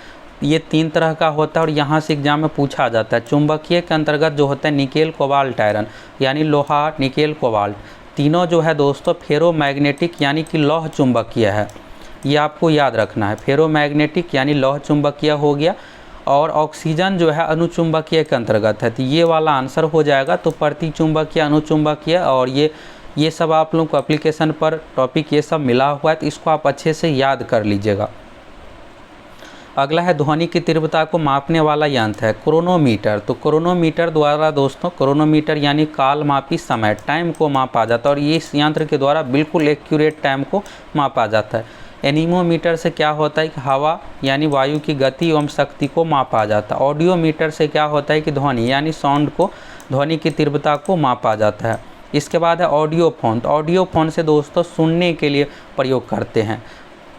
A: ये 3 तरह का होता है और यहाँ से एग्जाम में पूछा जाता है। चुंबकीय के अंतर्गत जो होता है निकेल, कोबाल्ट, आयरन, यानी लोहा, निकेल, कोबाल्ट, तीनों जो है दोस्तों फेरोमैग्नेटिक यानी कि लौह चुंबकीय है। ये आपको याद रखना है, फेरोमैग्नेटिक यानी लौह चुंबकीय हो गया। और ऑक्सीजन जो है अनुचुंबकीय के अंतर्गत है, तो ये वाला आंसर हो जाएगा। तो प्रतिचुंबकीय, अनुचुंबकीय और ये सब आप लोगों को एप्लीकेशन पर टॉपिक ये सब मिला हुआ है, तो इसको आप अच्छे से याद कर लीजिएगा। अगला है ध्वनि की तीव्रता को मापने वाला यंत्र है क्रोनोमीटर। तो क्रोनोमीटर द्वारा दोस्तों, क्रोनोमीटर यानी कालमापी समय, टाइम को मापा जाता है और ये इस यंत्र के द्वारा बिल्कुल एक्यूरेट टाइम को मापा जाता है। एनीमोमीटर से क्या होता है कि हवा यानी वायु की गति एवं शक्ति को मापा जाता है। ऑडियोमीटर से क्या होता है कि ध्वनि यानी साउंड को, ध्वनि की तीव्रता को मापा जाता है। इसके बाद है ऑडियोफोन। तो ऑडियोफोन से दोस्तों सुनने के लिए प्रयोग करते हैं,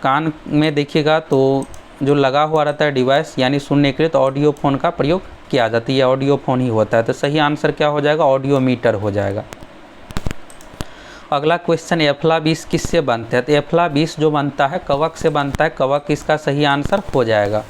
A: कान में देखिएगा तो जो लगा हुआ रहता है डिवाइस यानी सुनने के लिए, तो ऑडियोफोन का प्रयोग किया जाता है, ये ऑडियोफोन ही होता है। तो सही आंसर क्या हो जाएगा, ऑडियोमीटर हो जाएगा। अगला क्वेश्चन, एफ्लाबिस किससे बनता है। तो एफ्लाबिस जो बनता है कवक से बनता है, कवक इसका सही आंसर हो जाएगा।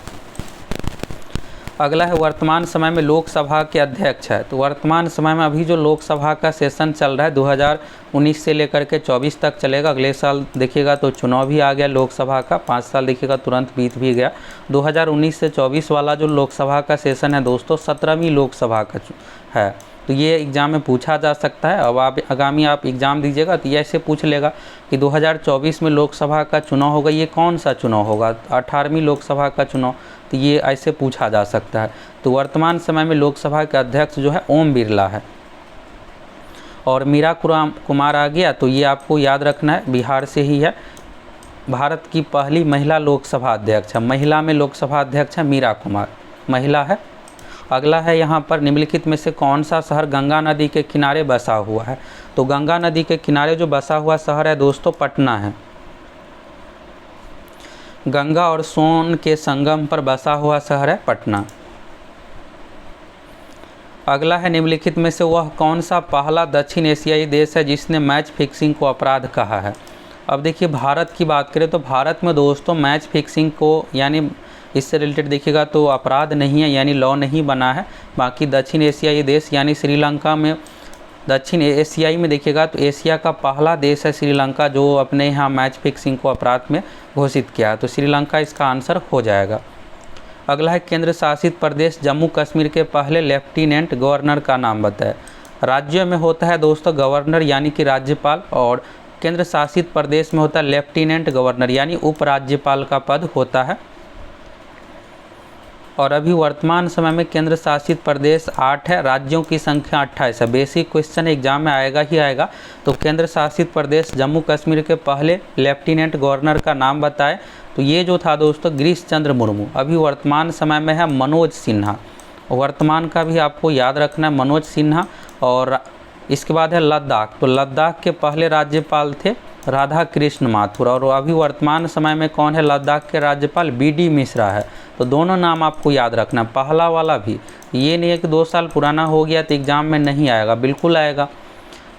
A: अगला है वर्तमान समय में लोकसभा के अध्यक्ष है। तो वर्तमान समय में अभी जो लोकसभा का सेशन चल रहा है 2019 से लेकर के 24 तक चलेगा। अगले साल देखिएगा तो चुनाव भी आ गया लोकसभा का, 5 साल देखिएगा तुरंत बीत भी गया। 2019 से 24 वाला जो लोकसभा का सेशन है दोस्तों 17वीं लोकसभा का है। तो ये एग्ज़ाम में पूछा जा सकता है। अब आप आगामी आप एग्ज़ाम दीजिएगा तो ये ऐसे पूछ लेगा कि 2024 में लोकसभा का चुनाव होगा, ये कौन सा चुनाव होगा, 18वीं लोकसभा का चुनाव, तो ये ऐसे पूछा जा सकता है। तो वर्तमान समय में लोकसभा के अध्यक्ष जो है ओम बिरला है। और मीरा कुमार आ गया, तो ये आपको याद रखना है, बिहार से ही है। भारत की पहली महिला लोकसभा अध्यक्ष है, महिला में लोकसभा अध्यक्ष है मीरा कुमार, महिला है। अगला है यहाँ पर निम्नलिखित में से कौन सा शहर गंगा नदी के किनारे बसा हुआ है। तो गंगा नदी के किनारे जो बसा हुआ शहर है दोस्तों पटना है। गंगा और सोन के संगम पर बसा हुआ शहर है पटना। अगला है निम्नलिखित में से वह कौन सा पहला दक्षिण एशियाई देश है जिसने मैच फिक्सिंग को अपराध कहा है। अब देखिए भारत की बात करें तो भारत में दोस्तों मैच फिक्सिंग को यानी इससे रिलेटेड देखिएगा तो अपराध नहीं है, यानी लॉ नहीं बना है। बाकी दक्षिण एशियाई देश यानी श्रीलंका में, दक्षिण एशियाई में देखिएगा तो एशिया का पहला देश है श्रीलंका जो अपने यहाँ मैच फिक्सिंग को अपराध में घोषित किया है। तो श्रीलंका इसका आंसर हो जाएगा। अगला है केंद्र शासित प्रदेश जम्मू कश्मीर के पहले लेफ्टिनेंट गवर्नर का नाम बताएं। राज्य में होता है दोस्तों गवर्नर यानी कि राज्यपाल, और केंद्र शासित प्रदेश में होता है लेफ्टिनेंट गवर्नर यानी उपराज्यपाल का पद होता है। और अभी वर्तमान समय में केंद्र शासित प्रदेश 8 है, राज्यों की संख्या 28 है। बेसिक क्वेश्चन एग्जाम में आएगा ही आएगा। तो केंद्र शासित प्रदेश जम्मू कश्मीर के पहले लेफ्टिनेंट गवर्नर का नाम बताए, तो ये जो था दोस्तों गिरीश चंद्र मुर्मू। अभी वर्तमान समय में है मनोज सिन्हा, वर्तमान का भी आपको याद रखना है मनोज सिन्हा। और इसके बाद है लद्दाख, तो लद्दाख के पहले राज्यपाल थे राधा कृष्ण माथुर। और अभी वर्तमान समय में कौन है लद्दाख के राज्यपाल? BD मिश्रा है। तो दोनों नाम आपको याद रखना। पहला वाला भी ये नहीं है कि 2 साल पुराना हो गया तो एग्ज़ाम में नहीं आएगा, बिल्कुल आएगा।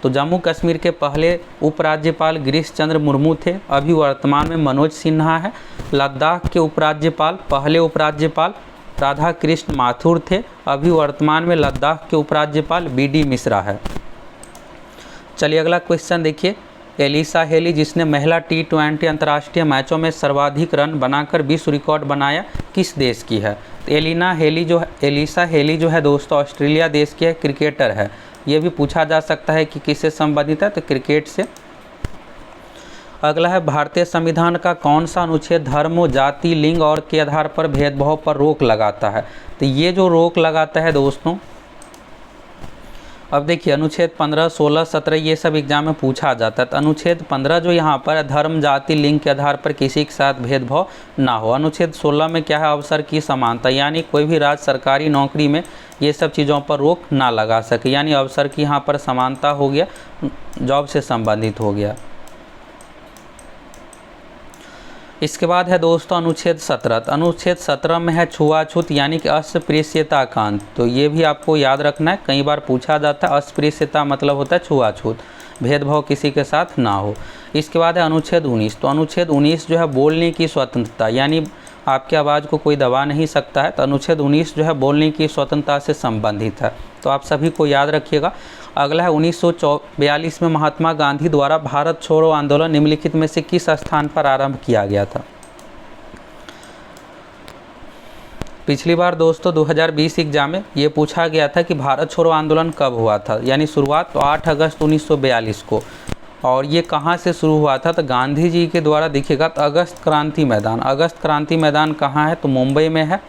A: तो जम्मू कश्मीर के पहले उपराज्यपाल गिरीश चंद्र मुर्मू थे, अभी वर्तमान में मनोज सिन्हा है। लद्दाख के उपराज्यपाल पहले उपराज्यपाल राधा कृष्ण माथुर थे, अभी वर्तमान में लद्दाख के उपराज्यपाल BD मिश्रा है। चलिए अगला क्वेश्चन देखिए। एलिसा हेली जिसने महिला T20 अंतर्राष्ट्रीय मैचों में सर्वाधिक रन बनाकर विश्व रिकॉर्ड बनाया, किस देश की है? तो एलिसा हेली जो है दोस्तों ऑस्ट्रेलिया देश की है, क्रिकेटर है। ये भी पूछा जा सकता है कि किससे संबंधित है, तो क्रिकेट से। अगला है भारतीय संविधान का कौन सा अनुच्छेद धर्म, जाति, लिंग और के आधार पर भेदभाव पर रोक लगाता है? तो ये जो रोक लगाता है दोस्तों, अब देखिए अनुच्छेद 15, 16, 17 ये सब एग्जाम में पूछा जाता है। तो अनुच्छेद 15 जो यहाँ पर धर्म, जाति, लिंग के आधार पर किसी के साथ भेदभाव ना हो। अनुच्छेद 16 में क्या है? अवसर की समानता, यानी कोई भी राज्य सरकारी नौकरी में ये सब चीज़ों पर रोक ना लगा सके, यानी अवसर की यहाँ पर समानता हो गया, जॉब से संबंधित हो गया। इसके बाद है दोस्तों अनुच्छेद 17। अनुच्छेद 17 में है छुआछूत यानी कि अस्पृश्यता कांड। तो ये भी आपको याद रखना है, कई बार पूछा जाता है। अस्पृश्यता मतलब होता है छुआछूत, भेदभाव किसी के साथ ना हो। इसके बाद है अनुच्छेद 19। तो अनुच्छेद 19 जो है बोलने की स्वतंत्रता, यानी आपकी आवाज़ को कोई दबा नहीं सकता है। तो अनुच्छेद 19 जो है बोलने की स्वतंत्रता से संबंधित है, तो आप सभी को याद रखिएगा। अगला है 1942 में महात्मा गांधी द्वारा भारत छोड़ो आंदोलन निम्नलिखित में से किस स्थान पर आरंभ किया गया था? पिछली बार दोस्तों 2020 एग्जाम में ये पूछा गया था कि भारत छोड़ो आंदोलन कब हुआ था, यानी शुरुआत तो 8 अगस्त 1942 को। और ये कहाँ से शुरू हुआ था? तो गांधी जी के द्वारा दिखेगा तो अगस्त क्रांति मैदान। अगस्त क्रांति मैदान कहाँ है? तो मुंबई में है।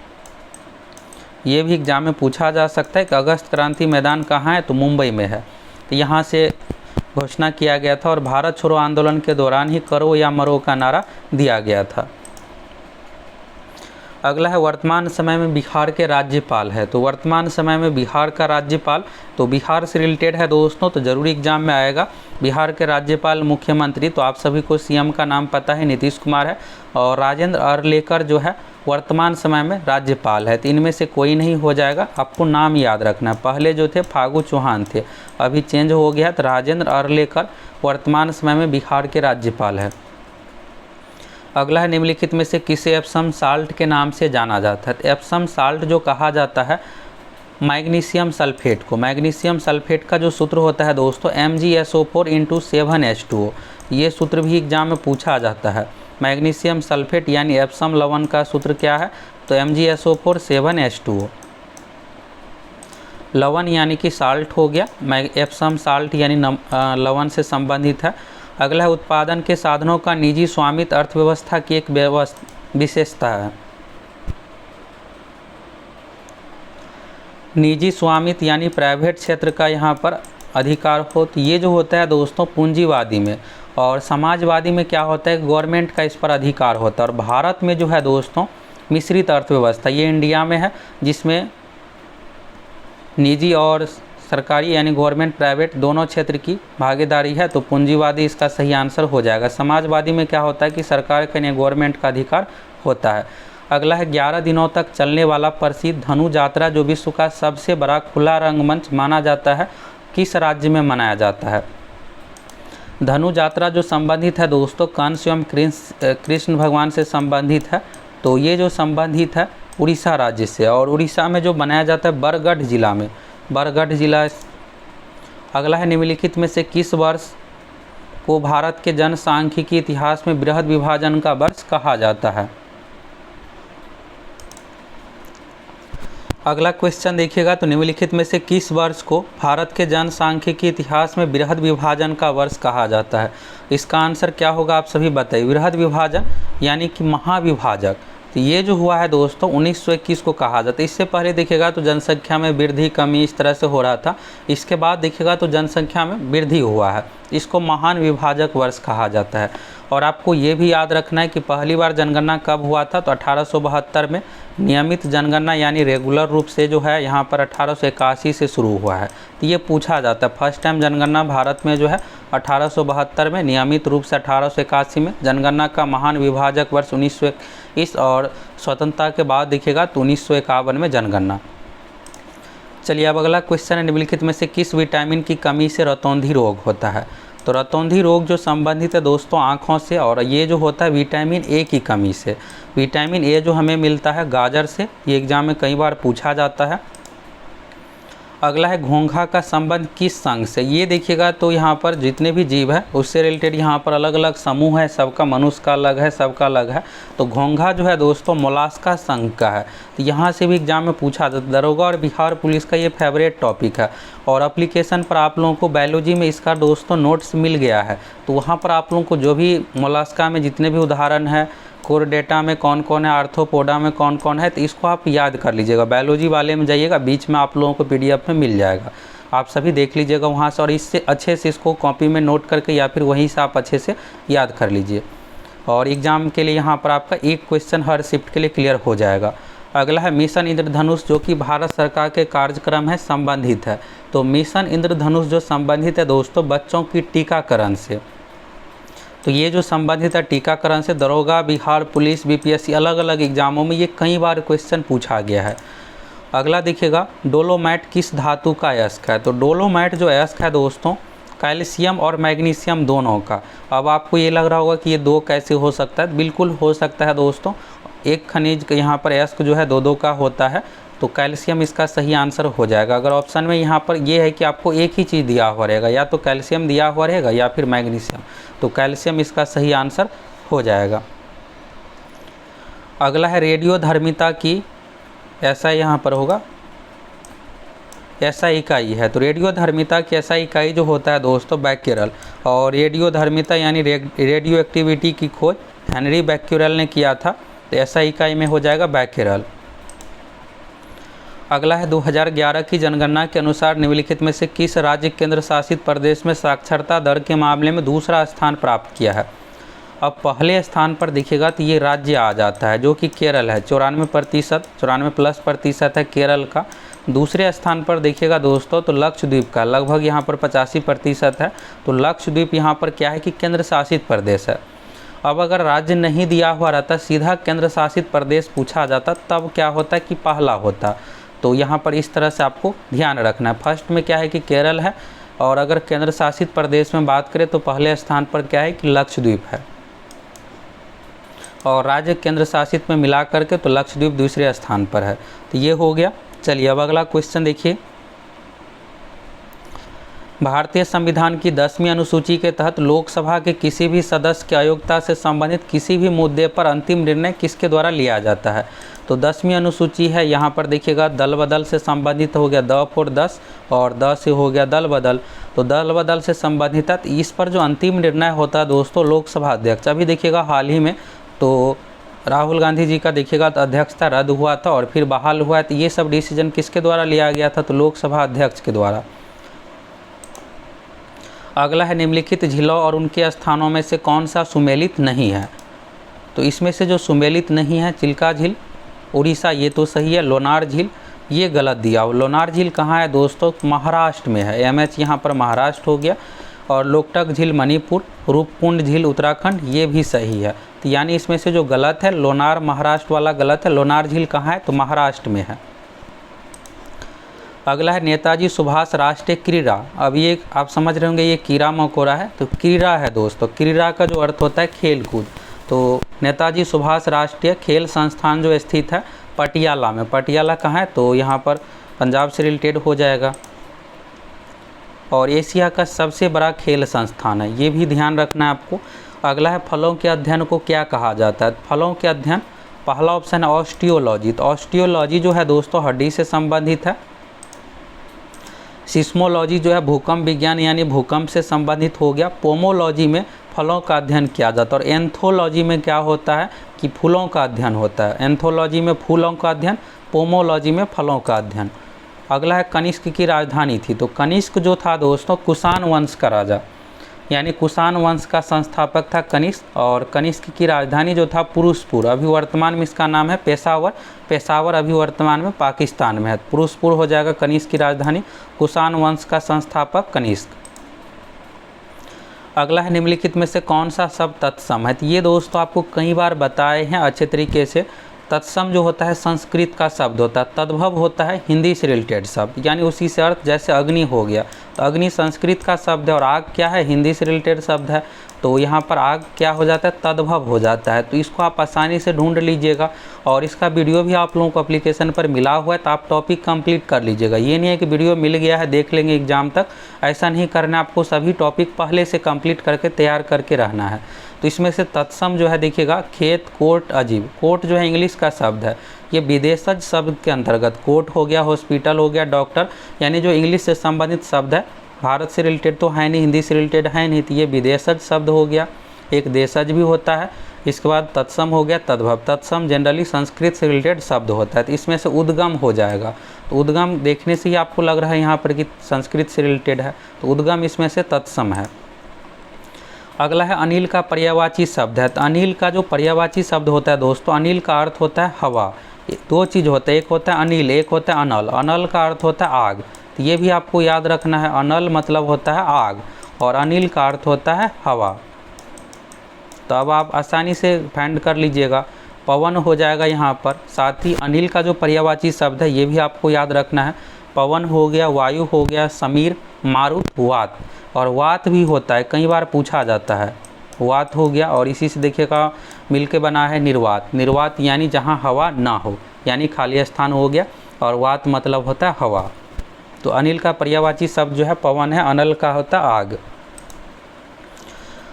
A: ये भी एग्जाम में पूछा जा सकता है कि अगस्त क्रांति मैदान कहाँ है? तो मुंबई में है। तो यहाँ से घोषणा किया गया था और भारत छोड़ो आंदोलन के दौरान ही करो या मरो का नारा दिया गया था। अगला है वर्तमान समय में बिहार के राज्यपाल है। तो वर्तमान समय में बिहार का राज्यपाल, तो बिहार से रिलेटेड है दोस्तों, तो जरूरी एग्जाम में आएगा। बिहार के राज्यपाल मुख्यमंत्री, तो आप सभी को CM का नाम पता है, नीतीश कुमार है। और राजेंद्र अरलेकर जो है वर्तमान समय में राज्यपाल है। तो इनमें से कोई नहीं हो जाएगा, आपको नाम याद रखना है। पहले जो थे फागू चौहान थे, अभी चेंज हो गया। तो राजेंद्र अरलेकर वर्तमान समय में बिहार के राज्यपाल है। अगला है निम्नलिखित में से किसे एप्सम साल्ट के नाम से जाना जाता है? तो एप्सम साल्ट जो कहा जाता है मैग्नीशियम सल्फेट को। मैग्नीशियम सल्फेट का जो सूत्र होता है दोस्तों MgSO4 × 7H2O। ये सूत्र भी एग्जाम में पूछा जाता है। मैग्नीशियम सल्फेट यानी एप्सम लवण का सूत्र क्या है? तो MgSO4 7H2O। लवण यानी कि साल्ट हो गया, एप्सम साल्ट यानी लवण से संबंधित है। अगला है उत्पादन के साधनों का निजी स्वामित्व अर्थव्यवस्था की एक विशेषता है। निजी स्वामित्व यानी प्राइवेट क्षेत्र का यहाँ पर अधिकार हो। तो ये जो होता है दोस्तों पूंजीवादी में, और समाजवादी में क्या होता है? गवर्नमेंट का इस पर अधिकार होता है। और भारत में जो है दोस्तों मिश्रित अर्थव्यवस्था, ये इंडिया में है, जिसमें निजी और सरकारी यानी गवर्नमेंट प्राइवेट दोनों क्षेत्र की भागीदारी है। तो पूंजीवादी इसका सही आंसर हो जाएगा। समाजवादी में क्या होता है कि सरकार का यानी गवर्नमेंट का अधिकार होता है। अगला है 11 दिनों तक चलने वाला प्रसिद्ध धनु यात्रा जो विश्व का सबसे बड़ा खुला रंगमंच माना जाता है, किस राज्य में मनाया जाता है? धनु यात्रा जो संबंधित है दोस्तों कंस एवं कृष्ण भगवान से संबंधित है। तो ये जो संबंधित है उड़ीसा राज्य से, और उड़ीसा में जो बनाया जाता है बरगढ़ जिला में, बरगढ़ जिला। अगला है निम्नलिखित में से किस वर्ष को भारत के जनसांख्यिकी इतिहास में बृहद विभाजन का वर्ष कहा जाता है? अगला क्वेश्चन देखिएगा, तो निम्नलिखित में से किस वर्ष को भारत के जनसांख्यिकी इतिहास में वृहद विभाजन का वर्ष कहा जाता है? इसका आंसर क्या होगा आप सभी बताइए। वृहद विभाजन यानी कि महाविभाजक, तो ये जो हुआ है दोस्तों 1921 को कहा जाता है। इससे पहले देखिएगा तो जनसंख्या में वृद्धि कमी इस तरह से हो रहा था, इसके बाद देखिएगा तो जनसंख्या में वृद्धि हुआ है, इसको महान विभाजक वर्ष कहा जाता है। और आपको ये भी याद रखना है कि पहली बार जनगणना कब हुआ था, तो 1872 में। नियमित जनगणना यानी रेगुलर रूप से जो है यहाँ पर 1881 से शुरू हुआ है, तो ये पूछा जाता है। फर्स्ट टाइम जनगणना भारत में जो है 1872 में, नियमित रूप से 1881 में। जनगणना का महान विभाजक वर्ष 1921 और स्वतंत्रता के बाद देखिएगा तो 1951 में जनगणना। चलिए अब अगला क्वेश्चन है, निम्नलिखित में से किस विटामिन की कमी से रतौंधी रोग होता है? तो रतौंधी रोग जो संबंधित है दोस्तों आँखों से, और ये जो होता है विटामिन ए की कमी से। विटामिन ए जो हमें मिलता है गाजर से, ये एग्जाम में कई बार पूछा जाता है। अगला है घोंघा का संबंध किस संघ से? ये देखिएगा तो यहाँ पर जितने भी जीव है उससे रिलेटेड यहाँ पर अलग अलग समूह है, सबका मनुष्य का अलग है, सबका अलग है। तो घोंघा जो है दोस्तों मोलास्का संघ का है, तो यहाँ से भी एग्जाम में पूछा जाता है। दरोगा और बिहार पुलिस का ये फेवरेट टॉपिक है, और एप्लीकेशन पर आप लोगों को बायोलॉजी में इसका दोस्तों नोट्स मिल गया है, तो वहाँ पर आप लोगों को जो भी मोलास्का में जितने भी उदाहरण है, कोर डेटा में कौन कौन है, आर्थ्रोपोडा में कौन कौन है, तो इसको आप याद कर लीजिएगा। बायोलॉजी वाले में जाइएगा, बीच में आप लोगों को पीडीएफ में मिल जाएगा, आप सभी देख लीजिएगा वहाँ से, और इससे अच्छे से इसको कॉपी में नोट करके या फिर वहीं से आप अच्छे से याद कर लीजिए। और एग्ज़ाम के लिए यहाँ पर आपका एक क्वेश्चन हर शिफ्ट के लिए क्लियर हो जाएगा। अगला है मिशन इंद्रधनुष, जो कि भारत सरकार के कार्यक्रम है संबंधित है। तो मिशन इंद्रधनुष जो संबंधित है दोस्तों बच्चों की टीकाकरण से, तो ये जो संबंधित है टीकाकरण से। दरोगा, बिहार पुलिस, बीपीएससी अलग अलग एग्जामों में ये कई बार क्वेश्चन पूछा गया है। अगला देखिएगा, डोलोमाइट किस धातु का अयस्क है? तो डोलोमाइट जो अयस्क है दोस्तों कैल्शियम और मैग्नीशियम दोनों का। अब आपको ये लग रहा होगा कि ये दो कैसे हो सकता है, बिल्कुल हो सकता है दोस्तों। एक खनिज का यहाँ पर अयस्क जो है दो का होता है, तो कैल्शियम इसका सही आंसर हो जाएगा। अगर ऑप्शन में यहाँ पर ये है कि आपको एक ही चीज़ दिया हुआ रहेगा, या तो कैल्शियम दिया हुआ रहेगा या फिर मैग्नीशियम, तो कैल्शियम इसका सही आंसर हो जाएगा। अगला है रेडियोधर्मिता की ऐसा यहाँ पर होगा ऐसा इकाई है, तो रेडियोधर्मिता की ऐसा इकाई जो होता है दोस्तों बैक्यूरेल। और रेडियोधर्मिता यानी रेडियो एक्टिविटी की खोज हेनरी बैक्यूरेल ने किया था, तो ऐसा इकाई में हो जाएगा बैक्यूरेल। अगला है 2011 की जनगणना के अनुसार निम्नलिखित में से किस राज्य केंद्र शासित प्रदेश में साक्षरता दर के मामले में दूसरा स्थान प्राप्त किया है? अब पहले स्थान पर देखिएगा तो ये राज्य आ जाता है जो कि केरल है, 94%, 94+ % है केरल का। दूसरे स्थान पर देखिएगा दोस्तों तो लक्षद्वीप का लगभग यहाँ पर 85% है। तो लक्षद्वीप यहाँ पर क्या है कि केंद्र शासित प्रदेश है। अब अगर राज्य नहीं दिया हुआ रहता, सीधा केंद्र शासित प्रदेश पूछा जाता, तब क्या होता है कि पहला होता। तो यहाँ पर इस तरह से आपको ध्यान रखना है। फर्स्ट में क्या है कि केरल है, और अगर केंद्र शासित प्रदेश में बात करें तो पहले स्थान पर क्या है कि लक्षद्वीप है, और राज्य केंद्र शासित में मिला करके तो लक्षद्वीप दूसरे स्थान पर है। तो ये हो गया। चलिए अब अगला क्वेश्चन देखिए, भारतीय संविधान की 10वीं अनुसूची के तहत लोकसभा के किसी भी सदस्य की अयोग्यता से संबंधित किसी भी मुद्दे पर अंतिम निर्णय किसके द्वारा लिया जाता है? तो 10वीं अनुसूची है, यहाँ पर देखिएगा दल बदल से संबंधित हो गया 10 और 10 से हो गया दल बदल। तो दल बदल से संबंधित है, तो इस पर जो अंतिम निर्णय होता है दोस्तों लोकसभा अध्यक्ष। अभी देखिएगा हाल ही में तो राहुल गांधी जी का देखिएगा तो अध्यक्षता रद्द हुआ था और फिर बहाल हुआ है, तो ये सब डिसीजन किसके द्वारा लिया गया था? तो लोकसभा अध्यक्ष के द्वारा। अगला है निम्नलिखित झीलों और उनके स्थानों में से कौन सा सुमेलित नहीं है? तो इसमें से जो सुमेलित नहीं है, चिल्का झील उड़ीसा, ये तो सही है। लोनार झील ये गलत दिया हो। लोनार झील कहाँ है दोस्तों? महाराष्ट्र में है, MH यहाँ पर महाराष्ट्र हो गया। और लोकटक झील मणिपुर, रूपकुंड झील उत्तराखंड, ये भी सही है। तो यानी इसमें से जो गलत है लोनार महाराष्ट्र वाला गलत है। लोनार झील कहाँ है? तो महाराष्ट्र में है। अगला है नेताजी सुभाष राष्ट्रीय क्रीड़ा। अब ये आप समझ रहे होंगे ये कीड़ा मकोड़ा है, तो क्रीड़ा है दोस्तों। क्रीड़ा का जो अर्थ होता है खेल कूद। तो नेताजी सुभाष राष्ट्रीय खेल संस्थान जो स्थित है पटियाला में। पटियाला कहाँ है? तो यहाँ पर पंजाब से रिलेटेड हो जाएगा। और एशिया का सबसे बड़ा खेल संस्थान है, ये भी ध्यान रखना है आपको। अगला है फलों के अध्ययन को क्या कहा जाता है? फलों के अध्ययन पहला ऑप्शन है ऑस्टियोलॉजी। तो ऑस्टियोलॉजी जो है दोस्तों हड्डी से संबंधित है। सिस्मोलॉजी जो है भूकंप विज्ञान यानी भूकंप से संबंधित हो गया। पोमोलॉजी में फलों का अध्ययन किया जाता है। और एंथोलॉजी में क्या होता है कि फूलों का अध्ययन होता है। एंथोलॉजी में फूलों का अध्ययन, पोमोलॉजी में फलों का अध्ययन। अगला है कनिष्क की राजधानी थी। तो कनिष्क जो था दोस्तों कुषाण वंश का राजा, यानी कुषाण वंश का संस्थापक था कनिष्क। और कनिष्क की राजधानी जो था पुरुषपुर, अभी वर्तमान में इसका नाम है पेशावर। पेशावर अभी वर्तमान में पाकिस्तान में है। पुरुषपुर हो जाएगा कनिष्क की राजधानी। कुषाण वंश का संस्थापक कनिष्क। अगला है निम्नलिखित में से कौन सा शब्द तत्सम है। तो ये दोस्तों आपको कई बार बताए हैं अच्छे तरीके से। तत्सम जो होता है संस्कृत का शब्द होता है। तद्भव होता है हिंदी से रिलेटेड शब्द, यानी उसी से अर्थ, जैसे अग्नि हो गया तो अग्नि संस्कृत का शब्द है और आग क्या है, हिंदी से रिलेटेड शब्द है। तो यहाँ पर आग क्या हो जाता है, तद्भव हो जाता है। तो इसको आप आसानी से ढूंढ लीजिएगा और इसका वीडियो भी आप लोगों को एप्लीकेशन पर मिला हुआ है, तो आप टॉपिक कंप्लीट कर लीजिएगा। ये नहीं है कि वीडियो मिल गया है देख लेंगे एग्जाम तक, ऐसा नहीं करना। आपको सभी टॉपिक पहले से कंप्लीट करके तैयार करके रहना है। तो इसमें से तत्सम जो है देखिएगा खेत, कोर्ट, अजीब। कोर्ट जो है इंग्लिश का शब्द है, ये विदेशज शब्द के अंतर्गत कोर्ट हो गया, हॉस्पिटल हो गया, डॉक्टर, यानी जो इंग्लिश से संबंधित शब्द है। भारत से रिलेटेड तो है नहीं, हिंदी से रिलेटेड है नहीं, तो ये विदेशज शब्द हो गया। एक देशज भी होता है। इसके बाद तत्सम हो गया तद्भव। तत्सम जनरली संस्कृत से रिलेटेड शब्द होता है, तो इसमें से उद्गम हो जाएगा। तो उद्गम देखने से ही आपको लग रहा है यहाँ पर कि संस्कृत से रिलेटेड है, तो उद्गम इसमें से तत्सम है। अगला है अनिल का पर्यायवाची शब्द है। तो अनिल का जो पर्यायवाची शब्द होता है दोस्तों, अनिल का अर्थ होता है हवा। दो चीज़ होता है, एक होता है अनिल, एक होता है अनल। अनल का अर्थ होता है आग, तो ये भी आपको याद रखना है। अनल मतलब होता है आग और अनिल का अर्थ होता है हवा। तो अब आप आसानी से फाइंड कर लीजिएगा। पवन हो जाएगा यहाँ पर। साथ ही अनिल का जो पर्यायवाची शब्द है ये भी आपको याद रखना है। पवन हो गया, वायु हो गया, समीर, मारुत, वात। और वात भी होता है, कई बार पूछा जाता है। वात हो गया और इसी से देखिएगा मिलके बना है निर्वात। निर्वात यानी जहाँ हवा ना हो, यानी खाली स्थान हो गया। और वात मतलब होता है हवा। तो अनिल का पर्यायवाची शब्द जो है पवन है, अनल का होता है आग।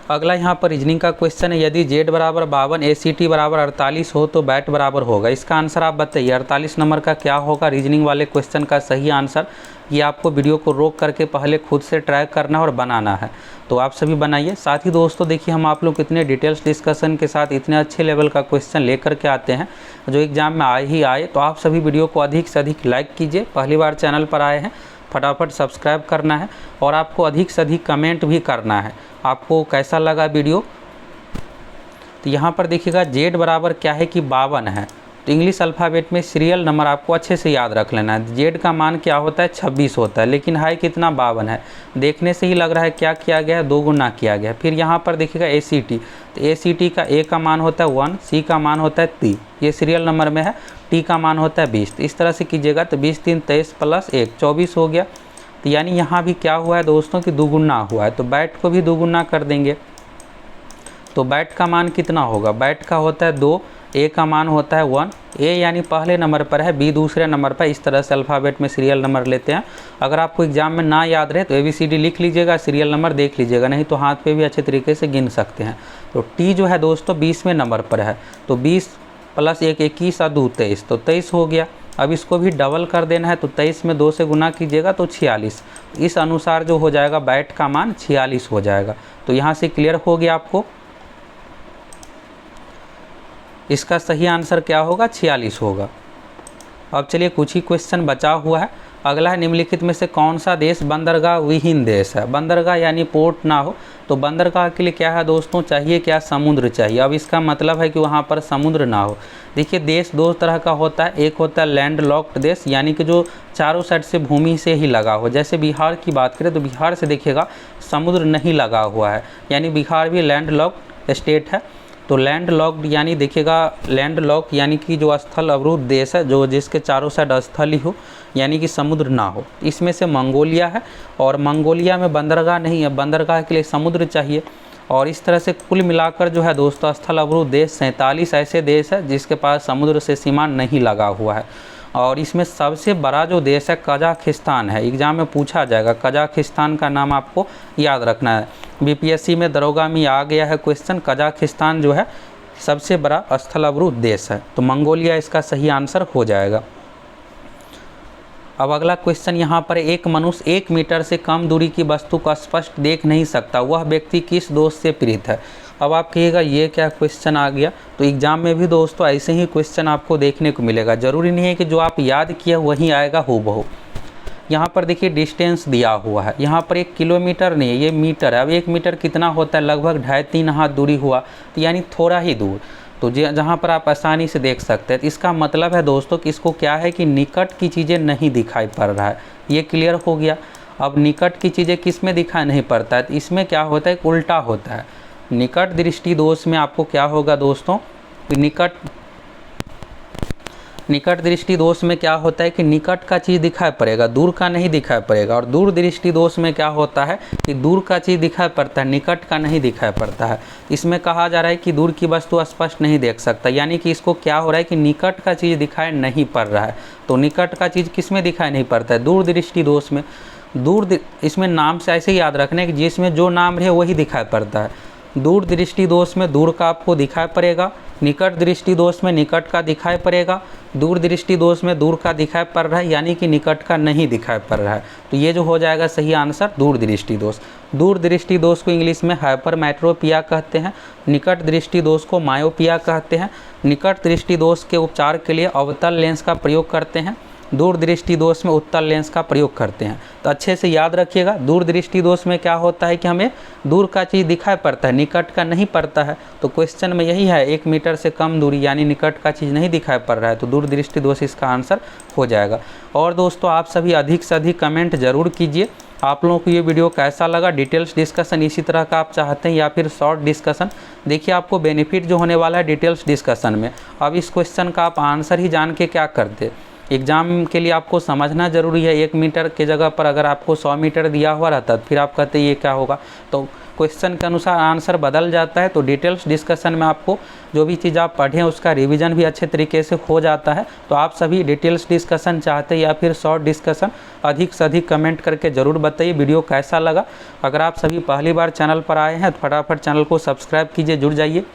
A: अगला यहाँ पर रीजनिंग का क्वेश्चन है, यदि Z बराबर 52 ACT बराबर 48 हो तो बैट बराबर होगा। इसका आंसर आप बताइए 48 नंबर का क्या होगा। रीजनिंग वाले क्वेश्चन का सही आंसर ये आपको वीडियो को रोक करके पहले खुद से ट्राई करना और बनाना है, तो आप सभी बनाइए। साथ ही दोस्तों देखिए हम आप लोग कितने डिटेल्स डिस्कशन के साथ इतने अच्छे लेवल का क्वेश्चन लेकर के आते हैं जो एग्जाम में आए। तो आप सभी वीडियो को अधिक से अधिक लाइक कीजिए। पहली बार चैनल पर आए हैं फटाफट सब्सक्राइब करना है और आपको अधिक से अधिक कमेंट भी करना है, आपको कैसा लगा वीडियो। तो यहाँ पर देखिएगा Z बराबर क्या है कि 52 है। तो इंग्लिश अल्फ़ाबेट में सीरियल नंबर आपको अच्छे से याद रख लेना है। Z का मान क्या होता है 26 होता है, लेकिन है कितना 52 है। देखने से ही लग रहा है क्या किया गया है, 2 गुना किया गया है। फिर यहाँ पर देखिएगा ACT, तो ACT का A का मान होता है 1, C का मान होता है 3, ये सीरियल नंबर में है। T का मान होता है 20। तो इस तरह से कीजिएगा तो 20 3 23 प्लस 1 24 हो गया। तो यानी यहाँ भी क्या हुआ है दोस्तों कि दुगुना हुआ है, तो बैट को भी दुगुना कर देंगे। तो बैट का मान कितना होगा, बैट का होता है 2, A का मान होता है 1। A यानी पहले नंबर पर है, B दूसरे नंबर पर। इस तरह से अल्फ़ाबेट में सीरियल नंबर लेते हैं। अगर आपको एग्जाम में ना याद रहे तो ABCD लिख लीजिएगा, सीरियल नंबर देख लीजिएगा, नहीं तो हाथ पे भी अच्छे तरीके से गिन सकते हैं। तो T जो है दोस्तों 20वें नंबर पर है, तो 20 प्लस 1 21 और 2 23, तो 23 हो गया। अब इसको भी डबल कर देना है, तो 23 में 2 से गुना कीजिएगा तो 46। इस अनुसार जो हो जाएगा बैट का मान 46 हो जाएगा। तो यहाँ से क्लियर हो गया आपको, इसका सही आंसर क्या होगा 46 होगा। अब चलिए कुछ ही क्वेश्चन बचा हुआ है। अगला है निम्नलिखित में से कौन सा देश बंदरगाह विहीन देश है। बंदरगाह यानी पोर्ट ना हो, तो बंदरगाह के लिए क्या है दोस्तों, चाहिए क्या, समुद्र चाहिए। अब इसका मतलब है कि वहाँ पर समुद्र ना हो। देखिए देश 2 तरह का होता है, एक होता है लैंड लॉक्ड देश, यानी कि जो चारों साइड से भूमि से ही लगा हो। जैसे बिहार की बात करें तो बिहार से देखिएगा समुद्र नहीं लगा हुआ है, यानी बिहार भी लैंड लॉक्ड स्टेट है। तो लैंड लॉक्ड यानी देखिएगा लैंड लॉक यानी कि जो स्थल अवरुद्ध देश है, जो जिसके चारों साइड स्थल ही हो, यानी कि समुद्र ना हो। इसमें से मंगोलिया है, और मंगोलिया में बंदरगाह नहीं है, बंदरगाह के लिए समुद्र चाहिए। और इस तरह से कुल मिलाकर जो है दोस्तों स्थल अवरुद्ध देश 47 ऐसे देश है जिसके पास समुद्र से सीमा नहीं लगा हुआ है। और इसमें सबसे बड़ा जो देश है कजाकिस्तान है। एग्जाम में पूछा जाएगा, कजाकिस्तान का नाम आपको याद रखना है। BPSC में दरोगा में आ गया है क्वेश्चन। कजाकिस्तान जो है सबसे बड़ा स्थलावृत देश है। तो मंगोलिया इसका सही आंसर हो जाएगा। अब अगला क्वेश्चन यहाँ पर, एक मनुष्य 1 मीटर से कम दूरी की वस्तु को स्पष्ट देख नहीं सकता, वह व्यक्ति किस दोष से पीड़ित है। अब आप कहिएगा ये क्या क्वेश्चन आ गया। तो एग्जाम में भी दोस्तों ऐसे ही क्वेश्चन आपको देखने को मिलेगा। ज़रूरी नहीं है कि जो आप याद किए वही आएगा हूबहू। यहाँ पर देखिए डिस्टेंस दिया हुआ है, यहाँ पर 1 किलोमीटर नहीं है, ये मीटर है। अब 1 मीटर कितना होता है, लगभग 2.5-3 हाथ दूरी हुआ, तो यानी थोड़ा ही दूर। तो जहाँ पर आप आसानी से देख सकते हैं, तो इसका मतलब है दोस्तों कि इसको क्या है कि निकट की चीज़ें नहीं दिखाई पड़ रहा है। ये क्लियर हो गया। अब निकट की चीज़ें किस में दिखाई नहीं पड़ता है, तो इसमें क्या होता है, उल्टा होता है। निकट दृष्टि दोष में आपको क्या होगा दोस्तों, निकट दृष्टि दोष में क्या होता है कि निकट का चीज़ दिखाई पड़ेगा, दूर का नहीं दिखाई पड़ेगा। और दूर दृष्टि दोष में क्या होता है कि दूर का चीज़ दिखाई पड़ता है, निकट का नहीं दिखाई पड़ता है। इसमें कहा जा रहा है कि दूर की वस्तु स्पष्ट नहीं देख सकता, यानी कि इसको क्या हो रहा है कि निकट का चीज़ दिखाई नहीं पड़ रहा है। तो निकट का चीज़ किस में दिखाई नहीं पड़ता है, दूर दृष्टि दोष में। इसमें नाम से ऐसे ही याद रखना है कि जिसमें जो नाम रहे वही दिखाई पड़ता है। दूर दृष्टि दोष में दूर का आपको दिखाई पड़ेगा, निकट दृष्टि दोष में निकट का दिखाई पड़ेगा, दूर दृष्टि दोष में दूर का दिखाई पड़ रहा है, यानी कि निकट का नहीं दिखाई पड़ रहा है। तो ये जो हो जाएगा सही आंसर दूर दृष्टि दोष। दूर दृष्टि दोष को इंग्लिश में हाइपरमेट्रोपिया कहते हैं, निकट दृष्टि दोष को मायोपिया कहते हैं। निकट दृष्टि दोष के उपचार के लिए अवतल लेंस का प्रयोग करते हैं, दूर दृष्टि दोष में उत्तल लेंस का प्रयोग करते हैं। तो अच्छे से याद रखिएगा, दूर दृष्टि दोष में क्या होता है कि हमें दूर का चीज़ दिखाई पड़ता है, निकट का नहीं पड़ता है। तो क्वेश्चन में यही है, 1 मीटर से कम दूरी यानी निकट का चीज़ नहीं दिखाई पड़ रहा है, तो दूर दृष्टि दोष इसका आंसर हो जाएगा। और दोस्तों आप सभी अधिक से अधिक कमेंट जरूर कीजिए, आप लोगों को ये वीडियो कैसा लगा। डिटेल्स डिस्कशन इसी तरह का आप चाहते हैं या फिर शॉर्ट डिस्कशन, देखिए आपको बेनिफिट जो होने वाला है डिटेल्स डिस्कशन में। अब इस क्वेश्चन का आप आंसर ही जान के क्या करते, एग्ज़ाम के लिए आपको समझना ज़रूरी है। 1 मीटर के जगह पर अगर आपको 100 मीटर दिया हुआ रहता तो फिर आप कहते ये क्या होगा, तो क्वेश्चन के अनुसार आंसर बदल जाता है। तो डिटेल्स डिस्कशन में आपको जो भी चीज़ आप पढ़ें उसका रिवीजन भी अच्छे तरीके से हो जाता है। तो आप सभी डिटेल्स डिस्कशन चाहते हैं या फिर शॉर्ट डिस्कशन, अधिक से अधिक कमेंट करके ज़रूर बताइए वीडियो कैसा लगा। अगर आप सभी पहली बार चैनल पर आए हैं तो फटाफट चैनल को सब्सक्राइब कीजिए, जुड़ जाइए।